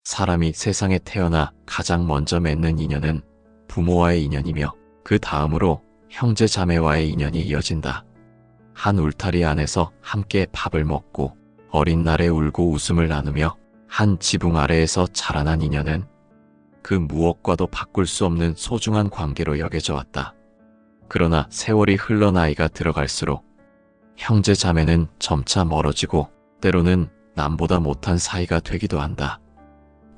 사람이 세상에 태어나 가장 먼저 맺는 인연은 부모와의 인연이며 그 다음으로 형제 자매와의 인연이 이어진다. 한 울타리 안에서 함께 밥을 먹고 어린 날에 울고 웃음을 나누며 한 지붕 아래에서 자라난 인연은 그 무엇과도 바꿀 수 없는 소중한 관계로 여겨져 왔다. 그러나 세월이 흘러 나이가 들어갈수록 형제 자매는 점차 멀어지고 때로는 남보다 못한 사이가 되기도 한다.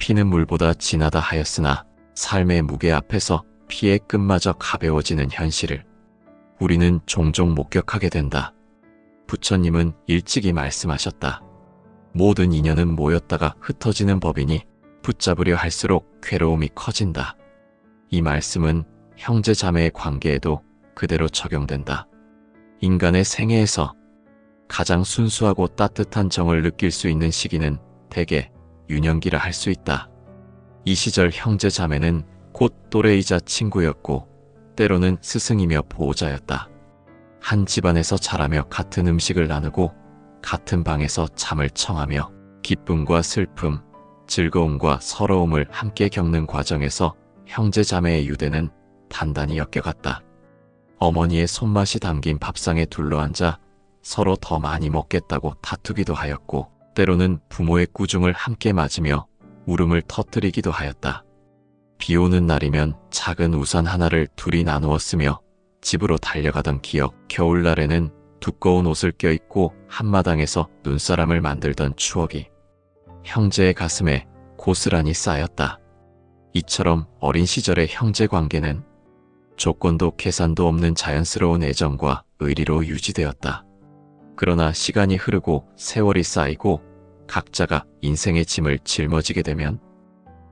피는 물보다 진하다 하였으나 삶의 무게 앞에서 피의 끝마저 가벼워지는 현실을 우리는 종종 목격하게 된다. 부처님은 일찍이 말씀하셨다. 모든 인연은 모였다가 흩어지는 법이니 붙잡으려 할수록 괴로움이 커진다. 이 말씀은 형제 자매의 관계에도 그대로 적용된다. 인간의 생애에서 가장 순수하고 따뜻한 정을 느낄 수 있는 시기는 대개 유년기라 할 수 있다. 이 시절 형제 자매는 곧 또래이자 친구였고 때로는 스승이며 보호자였다. 한 집안에서 자라며 같은 음식을 나누고 같은 방에서 잠을 청하며 기쁨과 슬픔, 즐거움과 서러움을 함께 겪는 과정에서 형제 자매의 유대는 단단히 엮여갔다. 어머니의 손맛이 담긴 밥상에 둘러앉아 서로 더 많이 먹겠다고 다투기도 하였고 때로는 부모의 꾸중을 함께 맞으며 울음을 터뜨리기도 하였다. 비 오는 날이면 작은 우산 하나를 둘이 나누었으며 집으로 달려가던 기억, 겨울날에는 두꺼운 옷을 껴입고 한마당에서 눈사람을 만들던 추억이 형제의 가슴에 고스란히 쌓였다. 이처럼 어린 시절의 형제 관계는 조건도 계산도 없는 자연스러운 애정과 의리로 유지되었다. 그러나 시간이 흐르고 세월이 쌓이고 각자가 인생의 짐을 짊어지게 되면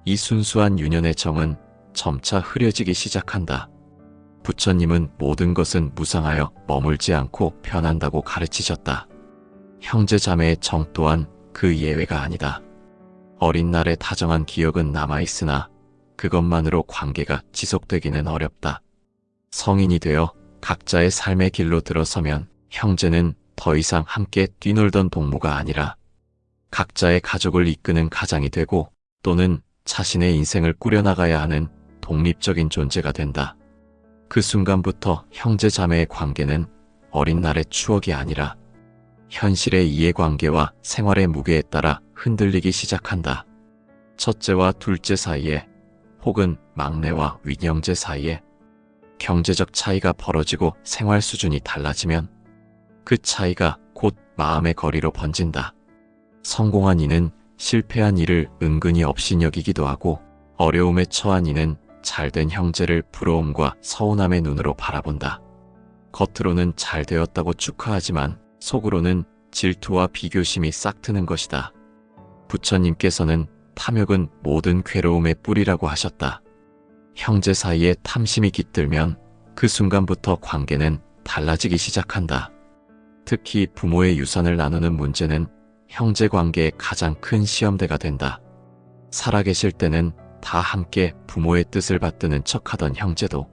이 순수한 유년의 정은 점차 흐려지기 시작한다. 부처님은 모든 것은 무상하여 머물지 않고 변한다고 가르치셨다. 형제 자매의 정 또한 그 예외가 아니다. 어린 날의 다정한 기억은 남아있으나 그것만으로 관계가 지속되기는 어렵다. 성인이 되어 각자의 삶의 길로 들어서면 형제는 더 이상 함께 뛰놀던 동무가 아니라 각자의 가족을 이끄는 가장이 되고 또는 자신의 인생을 꾸려나가야 하는 독립적인 존재가 된다. 그 순간부터 형제 자매의 관계는 어린 날의 추억이 아니라 현실의 이해관계와 생활의 무게에 따라 흔들리기 시작한다. 첫째와 둘째 사이에 혹은 막내와 윗형제 사이에 경제적 차이가 벌어지고 생활 수준이 달라지면 그 차이가 곧 마음의 거리로 번진다. 성공한 이는 실패한 이를 은근히 업신여기기도 하고 어려움에 처한 이는 잘된 형제를 부러움과 서운함의 눈으로 바라본다. 겉으로는 잘 되었다고 축하하지만 속으로는 질투와 비교심이 싹트는 것이다. 부처님께서는 탐욕은 모든 괴로움의 뿌리라고 하셨다. 형제 사이에 탐심이 깃들면 그 순간부터 관계는 달라지기 시작한다. 특히 부모의 유산을 나누는 문제는 형제 관계의 가장 큰 시험대가 된다. 살아계실 때는 다 함께 부모의 뜻을 받드는 척하던 형제도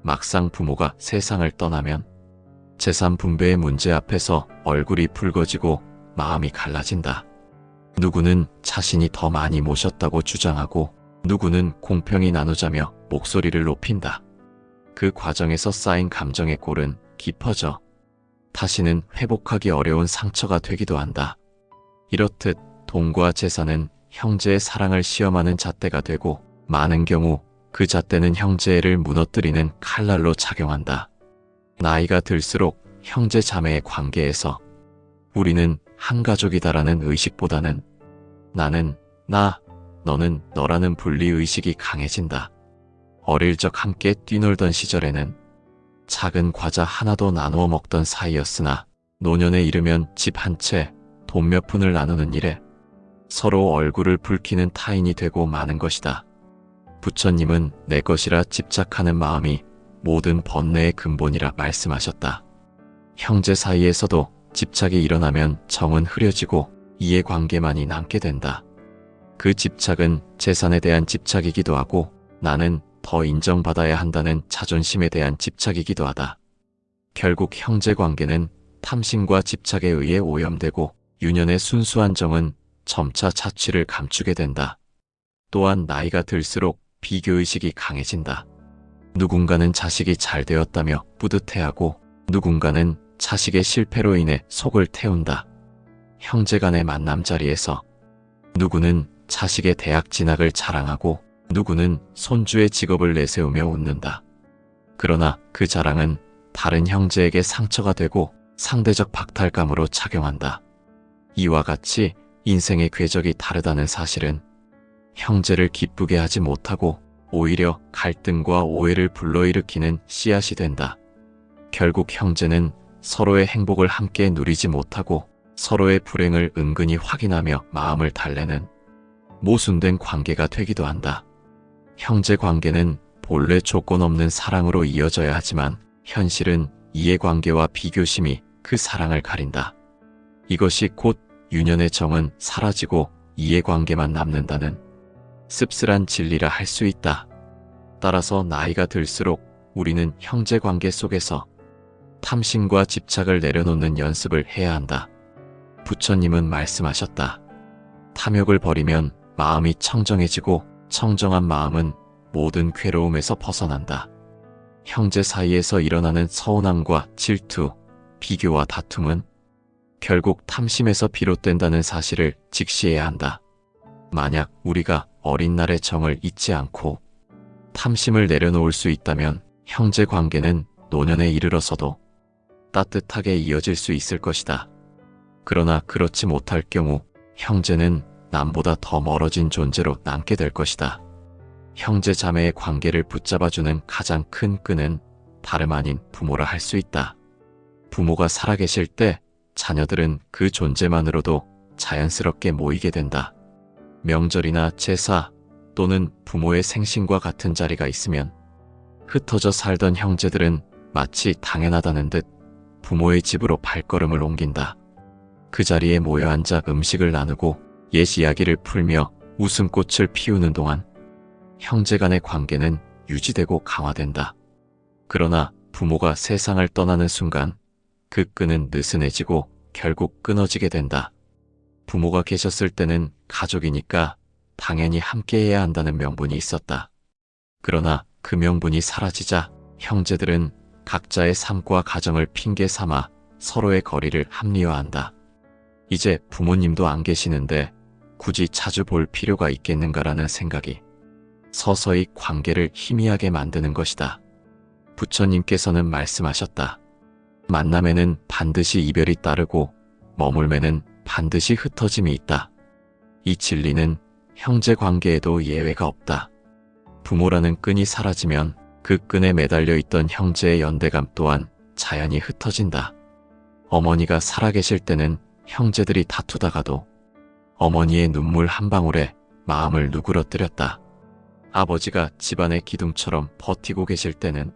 막상 부모가 세상을 떠나면 재산 분배의 문제 앞에서 얼굴이 붉어지고 마음이 갈라진다. 누구는 자신이 더 많이 모셨다고 주장하고 누구는 공평히 나누자며 목소리를 높인다. 그 과정에서 쌓인 감정의 골은 깊어져 다시는 회복하기 어려운 상처가 되기도 한다. 이렇듯 돈과 재산은 형제의 사랑을 시험하는 잣대가 되고 많은 경우 그 잣대는 형제를 무너뜨리는 칼날로 작용한다. 나이가 들수록 형제 자매의 관계에서 우리는 한 가족이다라는 의식보다는 나는 나, 너는 너라는 분리의식이 강해진다. 어릴 적 함께 뛰놀던 시절에는 작은 과자 하나도 나누어 먹던 사이였으나 노년에 이르면 집 한 채, 돈 몇 푼을 나누는 일에 서로 얼굴을 붉히는 타인이 되고 마는 것이다. 부처님은 내 것이라 집착하는 마음이 모든 번뇌의 근본이라 말씀하셨다. 형제 사이에서도 집착이 일어나면 정은 흐려지고 이해관계만이 남게 된다. 그 집착은 재산에 대한 집착이기도 하고 나는 더 인정받아야 한다는 자존심에 대한 집착이기도 하다. 결국 형제관계는 탐심과 집착에 의해 오염되고 유년의 순수한 정은 점차 자취를 감추게 된다. 또한 나이가 들수록 비교의식이 강해진다. 누군가는 자식이 잘 되었다며 뿌듯해하고 누군가는 자식의 실패로 인해 속을 태운다. 형제 간의 만남 자리에서 누구는 자식의 대학 진학을 자랑하고 누구는 손주의 직업을 내세우며 웃는다. 그러나 그 자랑은 다른 형제에게 상처가 되고 상대적 박탈감으로 작용한다. 이와 같이 인생의 궤적이 다르다는 사실은 형제를 기쁘게 하지 못하고 오히려 갈등과 오해를 불러일으키는 씨앗이 된다. 결국 형제는 서로의 행복을 함께 누리지 못하고 서로의 불행을 은근히 확인하며 마음을 달래는 모순된 관계가 되기도 한다. 형제 관계는 본래 조건 없는 사랑으로 이어져야 하지만 현실은 이해관계와 비교심이 그 사랑을 가린다. 이것이 곧 유년의 정은 사라지고 이해관계만 남는다는 씁쓸한 진리라 할 수 있다. 따라서 나이가 들수록 우리는 형제관계 속에서 탐심과 집착을 내려놓는 연습을 해야 한다. 부처님은 말씀하셨다. 탐욕을 버리면 마음이 청정해지고 청정한 마음은 모든 괴로움에서 벗어난다. 형제 사이에서 일어나는 서운함과 질투, 비교와 다툼은 결국 탐심에서 비롯된다는 사실을 직시해야 한다. 만약 우리가 어린 날의 정을 잊지 않고 탐심을 내려놓을 수 있다면 형제 관계는 노년에 이르러서도 따뜻하게 이어질 수 있을 것이다. 그러나 그렇지 못할 경우 형제는 남보다 더 멀어진 존재로 남게 될 것이다. 형제 자매의 관계를 붙잡아주는 가장 큰 끈은 다름 아닌 부모라 할 수 있다. 부모가 살아계실 때 자녀들은 그 존재만으로도 자연스럽게 모이게 된다. 명절이나 제사 또는 부모의 생신과 같은 자리가 있으면 흩어져 살던 형제들은 마치 당연하다는 듯 부모의 집으로 발걸음을 옮긴다. 그 자리에 모여 앉아 음식을 나누고 옛 이야기를 풀며 웃음꽃을 피우는 동안 형제 간의 관계는 유지되고 강화된다. 그러나 부모가 세상을 떠나는 순간 그 끈은 느슨해지고 결국 끊어지게 된다. 부모가 계셨을 때는 가족이니까 당연히 함께해야 한다는 명분이 있었다. 그러나 그 명분이 사라지자 형제들은 각자의 삶과 가정을 핑계 삼아 서로의 거리를 합리화한다. 이제 부모님도 안 계시는데 굳이 자주 볼 필요가 있겠는가라는 생각이 서서히 관계를 희미하게 만드는 것이다. 부처님께서는 말씀하셨다. 만남에는 반드시 이별이 따르고 머물매는 반드시 흩어짐이 있다. 이 진리는 형제 관계에도 예외가 없다. 부모라는 끈이 사라지면 그 끈에 매달려 있던 형제의 연대감 또한 자연히 흩어진다. 어머니가 살아계실 때는 형제들이 다투다가도 어머니의 눈물 한 방울에 마음을 누그러뜨렸다. 아버지가 집안의 기둥처럼 버티고 계실 때는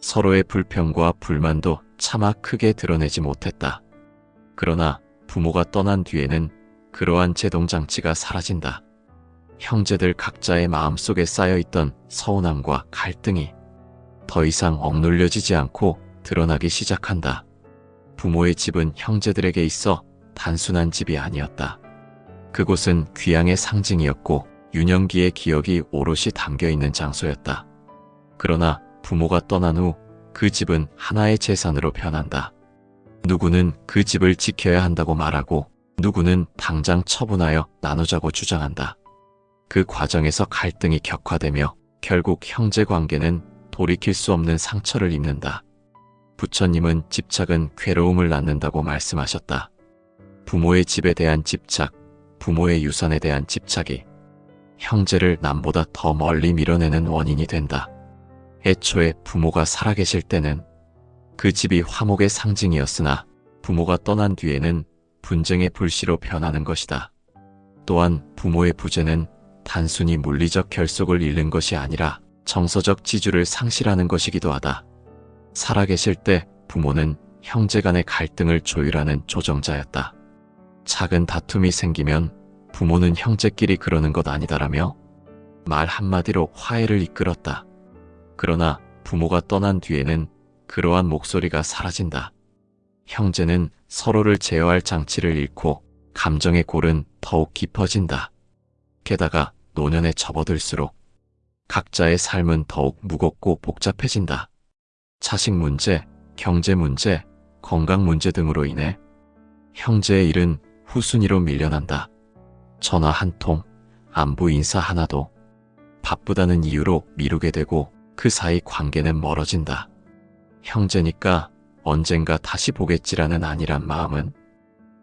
서로의 불평과 불만도 차마 크게 드러내지 못했다. 그러나 부모가 떠난 뒤에는 그러한 제동장치가 사라진다. 형제들 각자의 마음속에 쌓여있던 서운함과 갈등이 더 이상 억눌려지지 않고 드러나기 시작한다. 부모의 집은 형제들에게 있어 단순한 집이 아니었다. 그곳은 귀향의 상징이었고 유년기의 기억이 오롯이 담겨있는 장소였다. 그러나 부모가 떠난 후 그 집은 하나의 재산으로 변한다. 누구는 그 집을 지켜야 한다고 말하고 누구는 당장 처분하여 나누자고 주장한다. 그 과정에서 갈등이 격화되며 결국 형제 관계는 돌이킬 수 없는 상처를 입는다. 부처님은 집착은 괴로움을 낳는다고 말씀하셨다. 부모의 집에 대한 집착, 부모의 유산에 대한 집착이 형제를 남보다 더 멀리 밀어내는 원인이 된다. 애초에 부모가 살아계실 때는 그 집이 화목의 상징이었으나 부모가 떠난 뒤에는 분쟁의 불씨로 변하는 것이다. 또한 부모의 부재는 단순히 물리적 결속을 잃는 것이 아니라 정서적 지주를 상실하는 것이기도 하다. 살아계실 때 부모는 형제 간의 갈등을 조율하는 조정자였다. 작은 다툼이 생기면 부모는 형제끼리 그러는 것 아니다라며 말 한마디로 화해를 이끌었다. 그러나 부모가 떠난 뒤에는 그러한 목소리가 사라진다. 형제는 서로를 제어할 장치를 잃고 감정의 골은 더욱 깊어진다. 게다가 노년에 접어들수록 각자의 삶은 더욱 무겁고 복잡해진다. 자식 문제, 경제 문제, 건강 문제 등으로 인해 형제의 일은 후순위로 밀려난다. 전화 한 통, 안부 인사 하나도 바쁘다는 이유로 미루게 되고 그 사이 관계는 멀어진다. 형제니까 언젠가 다시 보겠지라는 안일한 마음은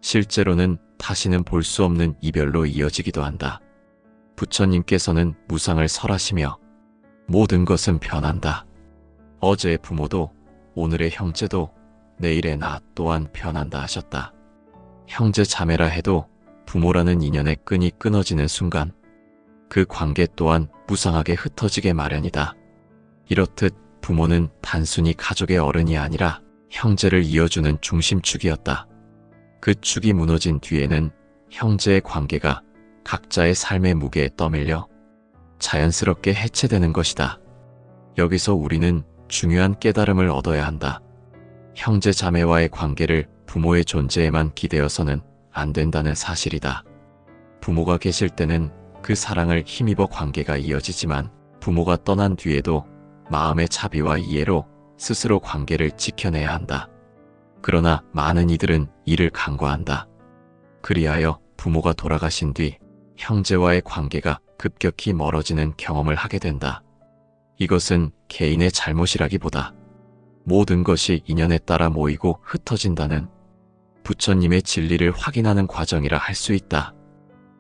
실제로는 다시는 볼 수 없는 이별로 이어지기도 한다. 부처님께서는 무상을 설하시며 모든 것은 변한다. 어제의 부모도 오늘의 형제도 내일의 나 또한 변한다 하셨다. 형제 자매라 해도 부모라는 인연의 끈이 끊어지는 순간 그 관계 또한 무상하게 흩어지게 마련이다. 이렇듯 부모는 단순히 가족의 어른이 아니라 형제를 이어주는 중심축이었다. 그 축이 무너진 뒤에는 형제의 관계가 각자의 삶의 무게에 떠밀려 자연스럽게 해체되는 것이다. 여기서 우리는 중요한 깨달음을 얻어야 한다. 형제 자매와의 관계를 부모의 존재에만 기대어서는 안 된다는 사실이다. 부모가 계실 때는 그 사랑을 힘입어 관계가 이어지지만 부모가 떠난 뒤에도 마음의 자비와 이해로 스스로 관계를 지켜내야 한다. 그러나 많은 이들은 이를 간과한다. 그리하여 부모가 돌아가신 뒤 형제와의 관계가 급격히 멀어지는 경험을 하게 된다. 이것은 개인의 잘못이라기보다 모든 것이 인연에 따라 모이고 흩어진다는 부처님의 진리를 확인하는 과정이라 할 수 있다.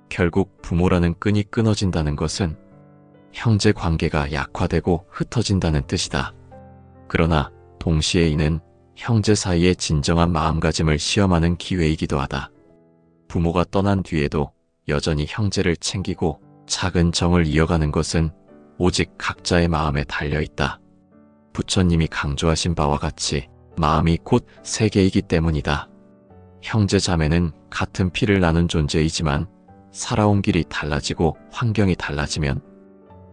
결국 부모라는 끈이 끊어진다는 것은 형제 관계가 약화되고 흩어진다는 뜻이다. 그러나 동시에 이는 형제 사이의 진정한 마음가짐을 시험하는 기회이기도 하다. 부모가 떠난 뒤에도 여전히 형제를 챙기고 작은 정을 이어가는 것은 오직 각자의 마음에 달려있다. 부처님이 강조하신 바와 같이 마음이 곧 세계이기 때문이다. 형제 자매는 같은 피를 나눈 존재이지만 살아온 길이 달라지고 환경이 달라지면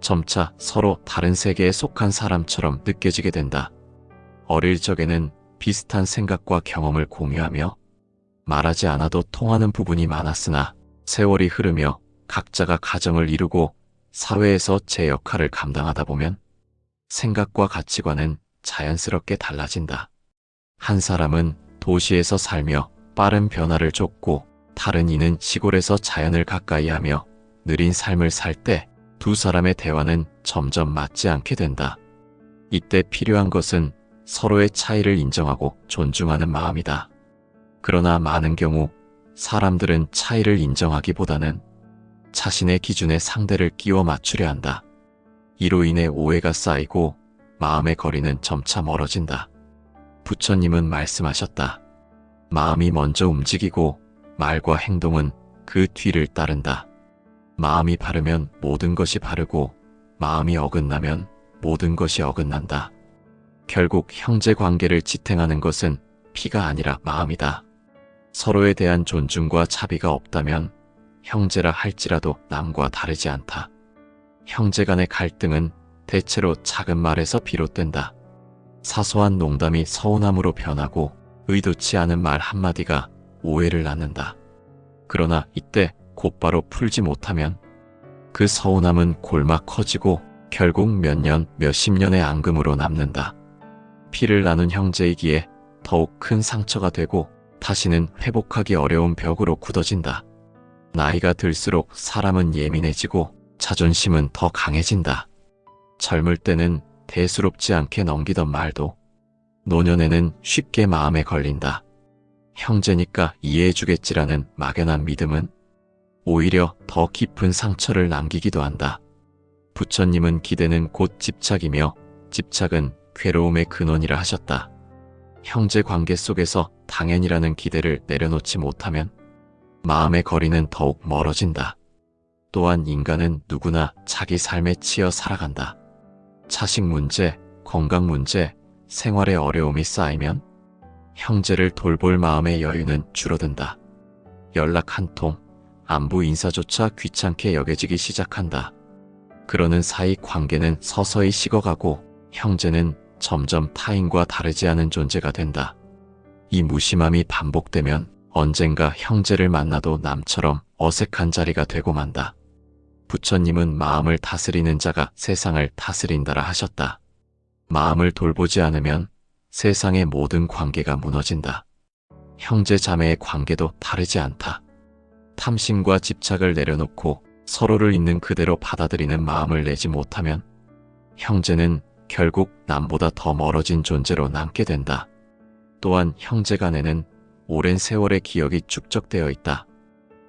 점차 서로 다른 세계에 속한 사람처럼 느껴지게 된다. 어릴 적에는 비슷한 생각과 경험을 공유하며 말하지 않아도 통하는 부분이 많았으나 세월이 흐르며 각자가 가정을 이루고 사회에서 제 역할을 감당하다 보면 생각과 가치관은 자연스럽게 달라진다. 한 사람은 도시에서 살며 빠른 변화를 쫓고 다른 이는 시골에서 자연을 가까이 하며 느린 삶을 살 때 두 사람의 대화는 점점 맞지 않게 된다. 이때 필요한 것은 서로의 차이를 인정하고 존중하는 마음이다. 그러나 많은 경우 사람들은 차이를 인정하기보다는 자신의 기준에 상대를 끼워 맞추려 한다. 이로 인해 오해가 쌓이고 마음의 거리는 점차 멀어진다. 부처님은 말씀하셨다. 마음이 먼저 움직이고 말과 행동은 그 뒤를 따른다. 마음이 바르면 모든 것이 바르고 마음이 어긋나면 모든 것이 어긋난다. 결국 형제 관계를 지탱하는 것은 피가 아니라 마음이다. 서로에 대한 존중과 차비가 없다면 형제라 할지라도 남과 다르지 않다. 형제 간의 갈등은 대체로 작은 말에서 비롯된다. 사소한 농담이 서운함으로 변하고 의도치 않은 말 한마디가 오해를 낳는다. 그러나 이때 곧바로 풀지 못하면 그 서운함은 골막 커지고 결국 몇 년, 몇십 년의 앙금으로 남는다. 피를 나눈 형제이기에 더욱 큰 상처가 되고 다시는 회복하기 어려운 벽으로 굳어진다. 나이가 들수록 사람은 예민해지고 자존심은 더 강해진다. 젊을 때는 대수롭지 않게 넘기던 말도 노년에는 쉽게 마음에 걸린다. 형제니까 이해해주겠지라는 막연한 믿음은 오히려 더 깊은 상처를 남기기도 한다. 부처님은 기대는 곧 집착이며 집착은 괴로움의 근원이라 하셨다. 형제 관계 속에서 당연이라는 기대를 내려놓지 못하면 마음의 거리는 더욱 멀어진다. 또한 인간은 누구나 자기 삶에 치여 살아간다. 자식 문제, 건강 문제, 생활의 어려움이 쌓이면 형제를 돌볼 마음의 여유는 줄어든다. 연락 한 통, 안부 인사조차 귀찮게 여겨지기 시작한다. 그러는 사이 관계는 서서히 식어가고 형제는 점점 타인과 다르지 않은 존재가 된다. 이 무심함이 반복되면 언젠가 형제를 만나도 남처럼 어색한 자리가 되고 만다. 부처님은 마음을 다스리는 자가 세상을 다스린다라 하셨다. 마음을 돌보지 않으면 세상의 모든 관계가 무너진다. 형제 자매의 관계도 다르지 않다. 탐심과 집착을 내려놓고 서로를 있는 그대로 받아들이는 마음을 내지 못하면 형제는 결국 남보다 더 멀어진 존재로 남게 된다. 또한 형제 간에는 오랜 세월의 기억이 축적되어 있다.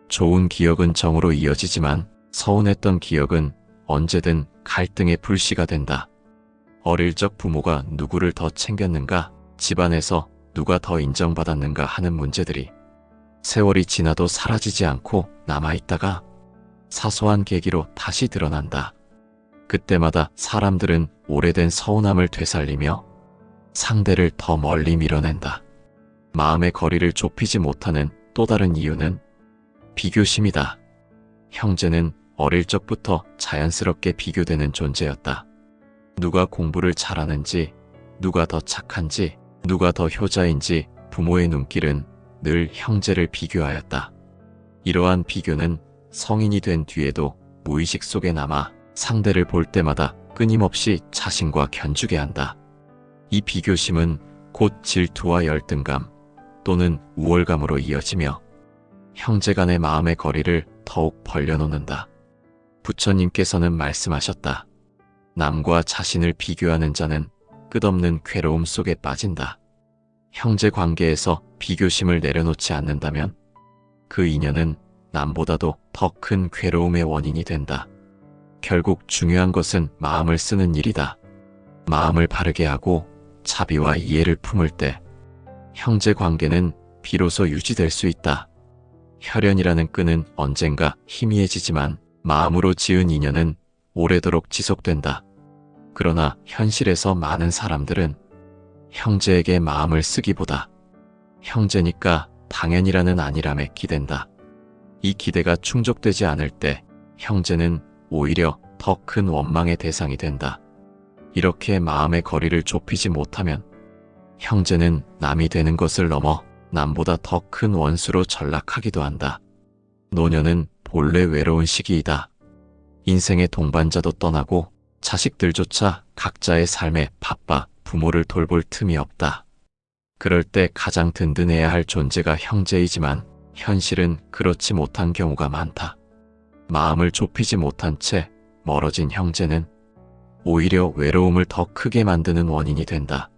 좋은 기억은 정으로 이어지지만 서운했던 기억은 언제든 갈등의 불씨가 된다. 어릴 적 부모가 누구를 더 챙겼는가, 집안에서 누가 더 인정받았는가 하는 문제들이 세월이 지나도 사라지지 않고 남아있다가 사소한 계기로 다시 드러난다. 그때마다 사람들은 오래된 서운함을 되살리며 상대를 더 멀리 밀어낸다. 마음의 거리를 좁히지 못하는 또 다른 이유는 비교심이다. 형제는 어릴 적부터 자연스럽게 비교되는 존재였다. 누가 공부를 잘하는지, 누가 더 착한지, 누가 더 효자인지 부모의 눈길은 늘 형제를 비교하였다. 이러한 비교는 성인이 된 뒤에도 무의식 속에 남아 상대를 볼 때마다 끊임없이 자신과 견주게 한다. 이 비교심은 곧 질투와 열등감 또는 우월감으로 이어지며 형제 간의 마음의 거리를 더욱 벌려놓는다. 부처님께서는 말씀하셨다. 남과 자신을 비교하는 자는 끝없는 괴로움 속에 빠진다. 형제 관계에서 비교심을 내려놓지 않는다면 그 인연은 남보다도 더 큰 괴로움의 원인이 된다. 결국 중요한 것은 마음을 쓰는 일이다. 마음을 바르게 하고 자비와 이해를 품을 때 형제 관계는 비로소 유지될 수 있다. 혈연이라는 끈은 언젠가 희미해지지만 마음으로 지은 인연은 오래도록 지속된다. 그러나 현실에서 많은 사람들은 형제에게 마음을 쓰기보다 형제니까 당연이라는 안일함에 기댄다. 이 기대가 충족되지 않을 때 형제는 오히려 더 큰 원망의 대상이 된다. 이렇게 마음의 거리를 좁히지 못하면 형제는 남이 되는 것을 넘어 남보다 더 큰 원수로 전락하기도 한다. 노년은 본래 외로운 시기이다. 인생의 동반자도 떠나고 자식들조차 각자의 삶에 바빠 부모를 돌볼 틈이 없다. 그럴 때 가장 든든해야 할 존재가 형제이지만 현실은 그렇지 못한 경우가 많다. 마음을 좁히지 못한 채 멀어진 형제는 오히려 외로움을 더 크게 만드는 원인이 된다.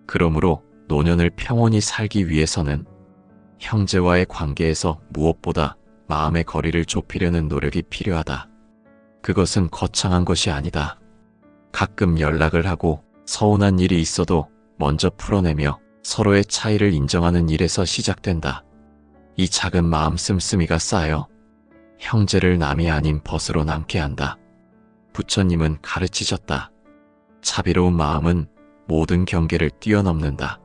그러므로 노년을 평온히 살기 위해서는 형제와의 관계에서 무엇보다 마음의 거리를 좁히려는 노력이 필요하다. 그것은 거창한 것이 아니다. 가끔 연락을 하고 서운한 일이 있어도 먼저 풀어내며 서로의 차이를 인정하는 일에서 시작된다. 이 작은 마음 씀씀이가 쌓여 형제를 남이 아닌 벗으로 남게 한다. 부처님은 가르치셨다. 자비로운 마음은 모든 경계를 뛰어넘는다.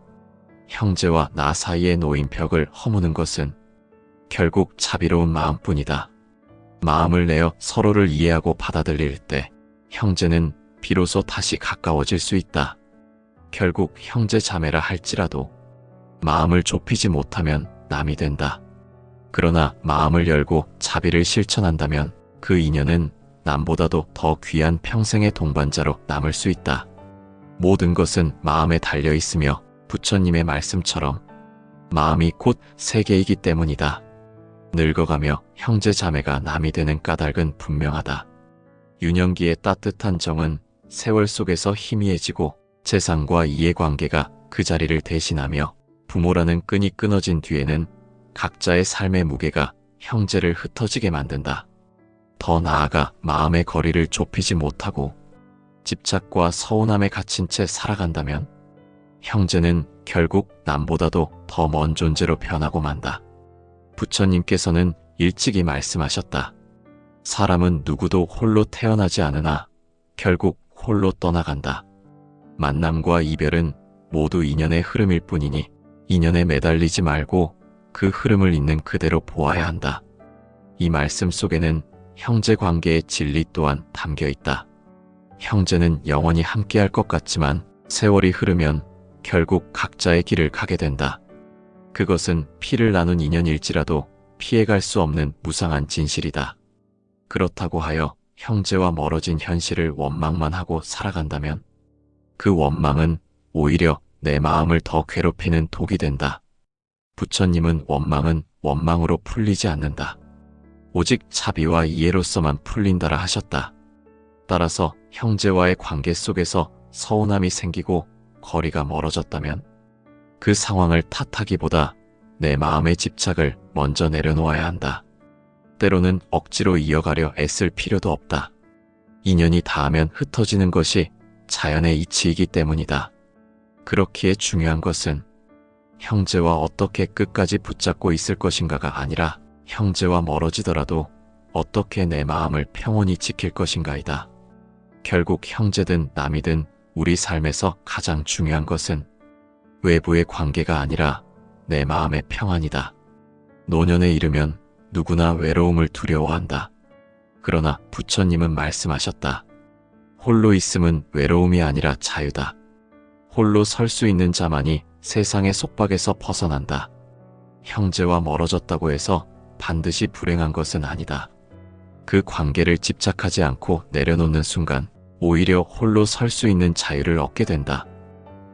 형제와 나 사이에 놓인 벽을 허무는 것은 결국 자비로운 마음뿐이다. 마음을 내어 서로를 이해하고 받아들일 때 형제는 비로소 다시 가까워질 수 있다. 결국 형제 자매라 할지라도 마음을 좁히지 못하면 남이 된다. 그러나 마음을 열고 자비를 실천한다면 그 인연은 남보다도 더 귀한 평생의 동반자로 남을 수 있다. 모든 것은 마음에 달려 있으며 부처님의 말씀처럼 마음이 곧 세계이기 때문이다. 늙어가며 형제 자매가 남이 되는 까닭은 분명하다. 유년기의 따뜻한 정은 세월 속에서 희미해지고 재산과 이해관계가 그 자리를 대신하며 부모라는 끈이 끊어진 뒤에는 각자의 삶의 무게가 형제를 흩어지게 만든다. 더 나아가 마음의 거리를 좁히지 못하고 집착과 서운함에 갇힌 채 살아간다면 형제는 결국 남보다도 더 먼 존재로 변하고 만다. 부처님께서는 일찍이 말씀하셨다. 사람은 누구도 홀로 태어나지 않으나 결국 홀로 떠나간다. 만남과 이별은 모두 인연의 흐름일 뿐이니 인연에 매달리지 말고 그 흐름을 있는 그대로 보아야 한다. 이 말씀 속에는 형제 관계의 진리 또한 담겨 있다. 형제는 영원히 함께할 것 같지만 세월이 흐르면 결국 각자의 길을 가게 된다. 그것은 피를 나눈 인연일지라도 피해갈 수 없는 무상한 진실이다. 그렇다고 하여 형제와 멀어진 현실을 원망만 하고 살아간다면 그 원망은 오히려 내 마음을 더 괴롭히는 독이 된다. 부처님은 원망은 원망으로 풀리지 않는다. 오직 자비와 이해로서만 풀린다라 하셨다. 따라서 형제와의 관계 속에서 서운함이 생기고 거리가 멀어졌다면 그 상황을 탓하기보다 내 마음의 집착을 먼저 내려놓아야 한다. 때로는 억지로 이어가려 애쓸 필요도 없다. 인연이 닿으면 흩어지는 것이 자연의 이치이기 때문이다. 그렇기에 중요한 것은 형제와 어떻게 끝까지 붙잡고 있을 것인가가 아니라 형제와 멀어지더라도 어떻게 내 마음을 평온히 지킬 것인가이다. 결국 형제든 남이든 우리 삶에서 가장 중요한 것은 외부의 관계가 아니라 내 마음의 평안이다. 노년에 이르면 누구나 외로움을 두려워한다. 그러나 부처님은 말씀하셨다. 홀로 있음은 외로움이 아니라 자유다. 홀로 설 수 있는 자만이 세상의 속박에서 벗어난다. 형제와 멀어졌다고 해서 반드시 불행한 것은 아니다. 그 관계를 집착하지 않고 내려놓는 순간 오히려 홀로 설 수 있는 자유를 얻게 된다.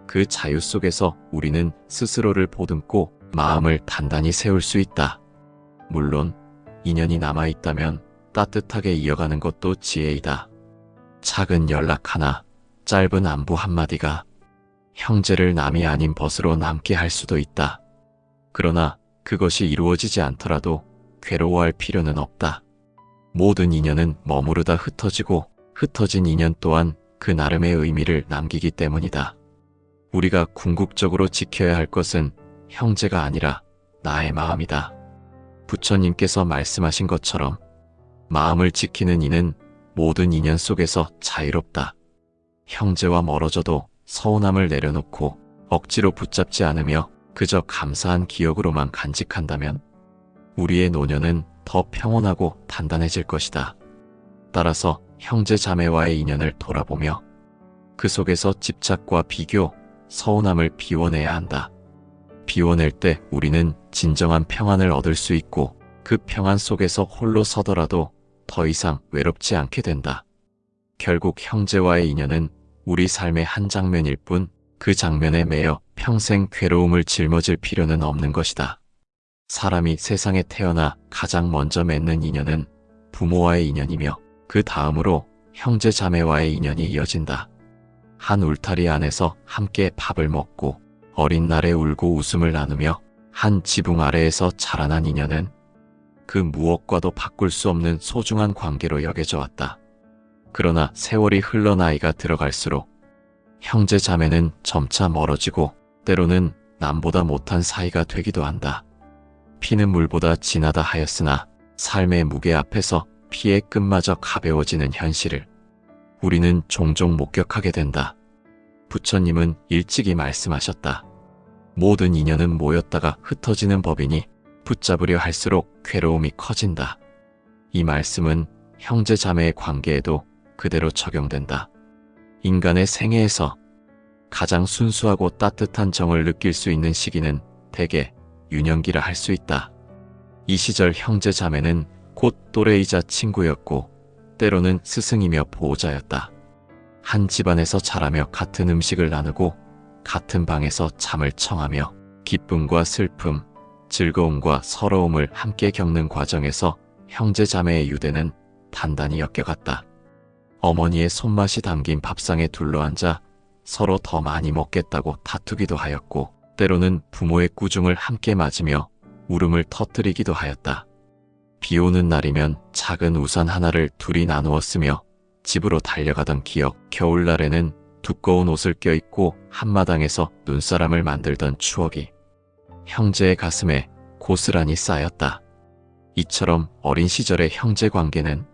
그 자유 속에서 우리는 스스로를 보듬고 마음을 단단히 세울 수 있다. 물론 인연이 남아있다면 따뜻하게 이어가는 것도 지혜이다. 작은 연락 하나, 짧은 안부 한마디가 형제를 남이 아닌 벗으로 남게 할 수도 있다. 그러나 그것이 이루어지지 않더라도 괴로워할 필요는 없다. 모든 인연은 머무르다 흩어지고 흩어진 인연 또한 그 나름의 의미를 남기기 때문이다. 우리가 궁극적으로 지켜야 할 것은 형제가 아니라 나의 마음이다. 부처님께서 말씀하신 것처럼 마음을 지키는 이는 모든 인연 속에서 자유롭다. 형제와 멀어져도 서운함을 내려놓고 억지로 붙잡지 않으며 그저 감사한 기억으로만 간직한다면 우리의 노년은 더 평온하고 단단해질 것이다. 따라서 형제 자매와의 인연을 돌아보며 그 속에서 집착과 비교, 서운함을 비워내야 한다. 비워낼 때 우리는 진정한 평안을 얻을 수 있고 그 평안 속에서 홀로 서더라도 더 이상 외롭지 않게 된다. 결국 형제와의 인연은 우리 삶의 한 장면일 뿐 그 장면에 매여 평생 괴로움을 짊어질 필요는 없는 것이다. 사람이 세상에 태어나 가장 먼저 맺는 인연은 부모와의 인연이며 그 다음으로 형제 자매와의 인연이 이어진다. 한 울타리 안에서 함께 밥을 먹고 어린 날에 울고 웃음을 나누며 한 지붕 아래에서 자라난 인연은 그 무엇과도 바꿀 수 없는 소중한 관계로 여겨져 왔다. 그러나 세월이 흘러 나이가 들어갈수록 형제 자매는 점차 멀어지고 때로는 남보다 못한 사이가 되기도 한다. 피는 물보다 진하다 하였으나 삶의 무게 앞에서 피의 끝마저 가벼워지는 현실을 우리는 종종 목격하게 된다. 부처님은 일찍이 말씀하셨다. 모든 인연은 모였다가 흩어지는 법이니 붙잡으려 할수록 괴로움이 커진다. 이 말씀은 형제 자매의 관계에도 그대로 적용된다. 인간의 생애에서 가장 순수하고 따뜻한 정을 느낄 수 있는 시기는 대개 유년기라 할 수 있다. 이 시절 형제 자매는 곧 또래이자 친구였고 때로는 스승이며 보호자였다. 한 집안에서 자라며 같은 음식을 나누고 같은 방에서 잠을 청하며 기쁨과 슬픔, 즐거움과 서러움을 함께 겪는 과정에서 형제 자매의 유대는 단단히 엮여갔다. 어머니의 손맛이 담긴 밥상에 둘러앉아 서로 더 많이 먹겠다고 다투기도 하였고 때로는 부모의 꾸중을 함께 맞으며 울음을 터뜨리기도 하였다. 비 오는 날이면 작은 우산 하나를 둘이 나누었으며 집으로 달려가던 기억, 겨울날에는 두꺼운 옷을 껴입고 한마당에서 눈사람을 만들던 추억이 형제의 가슴에 고스란히 쌓였다. 이처럼 어린 시절의 형제 관계는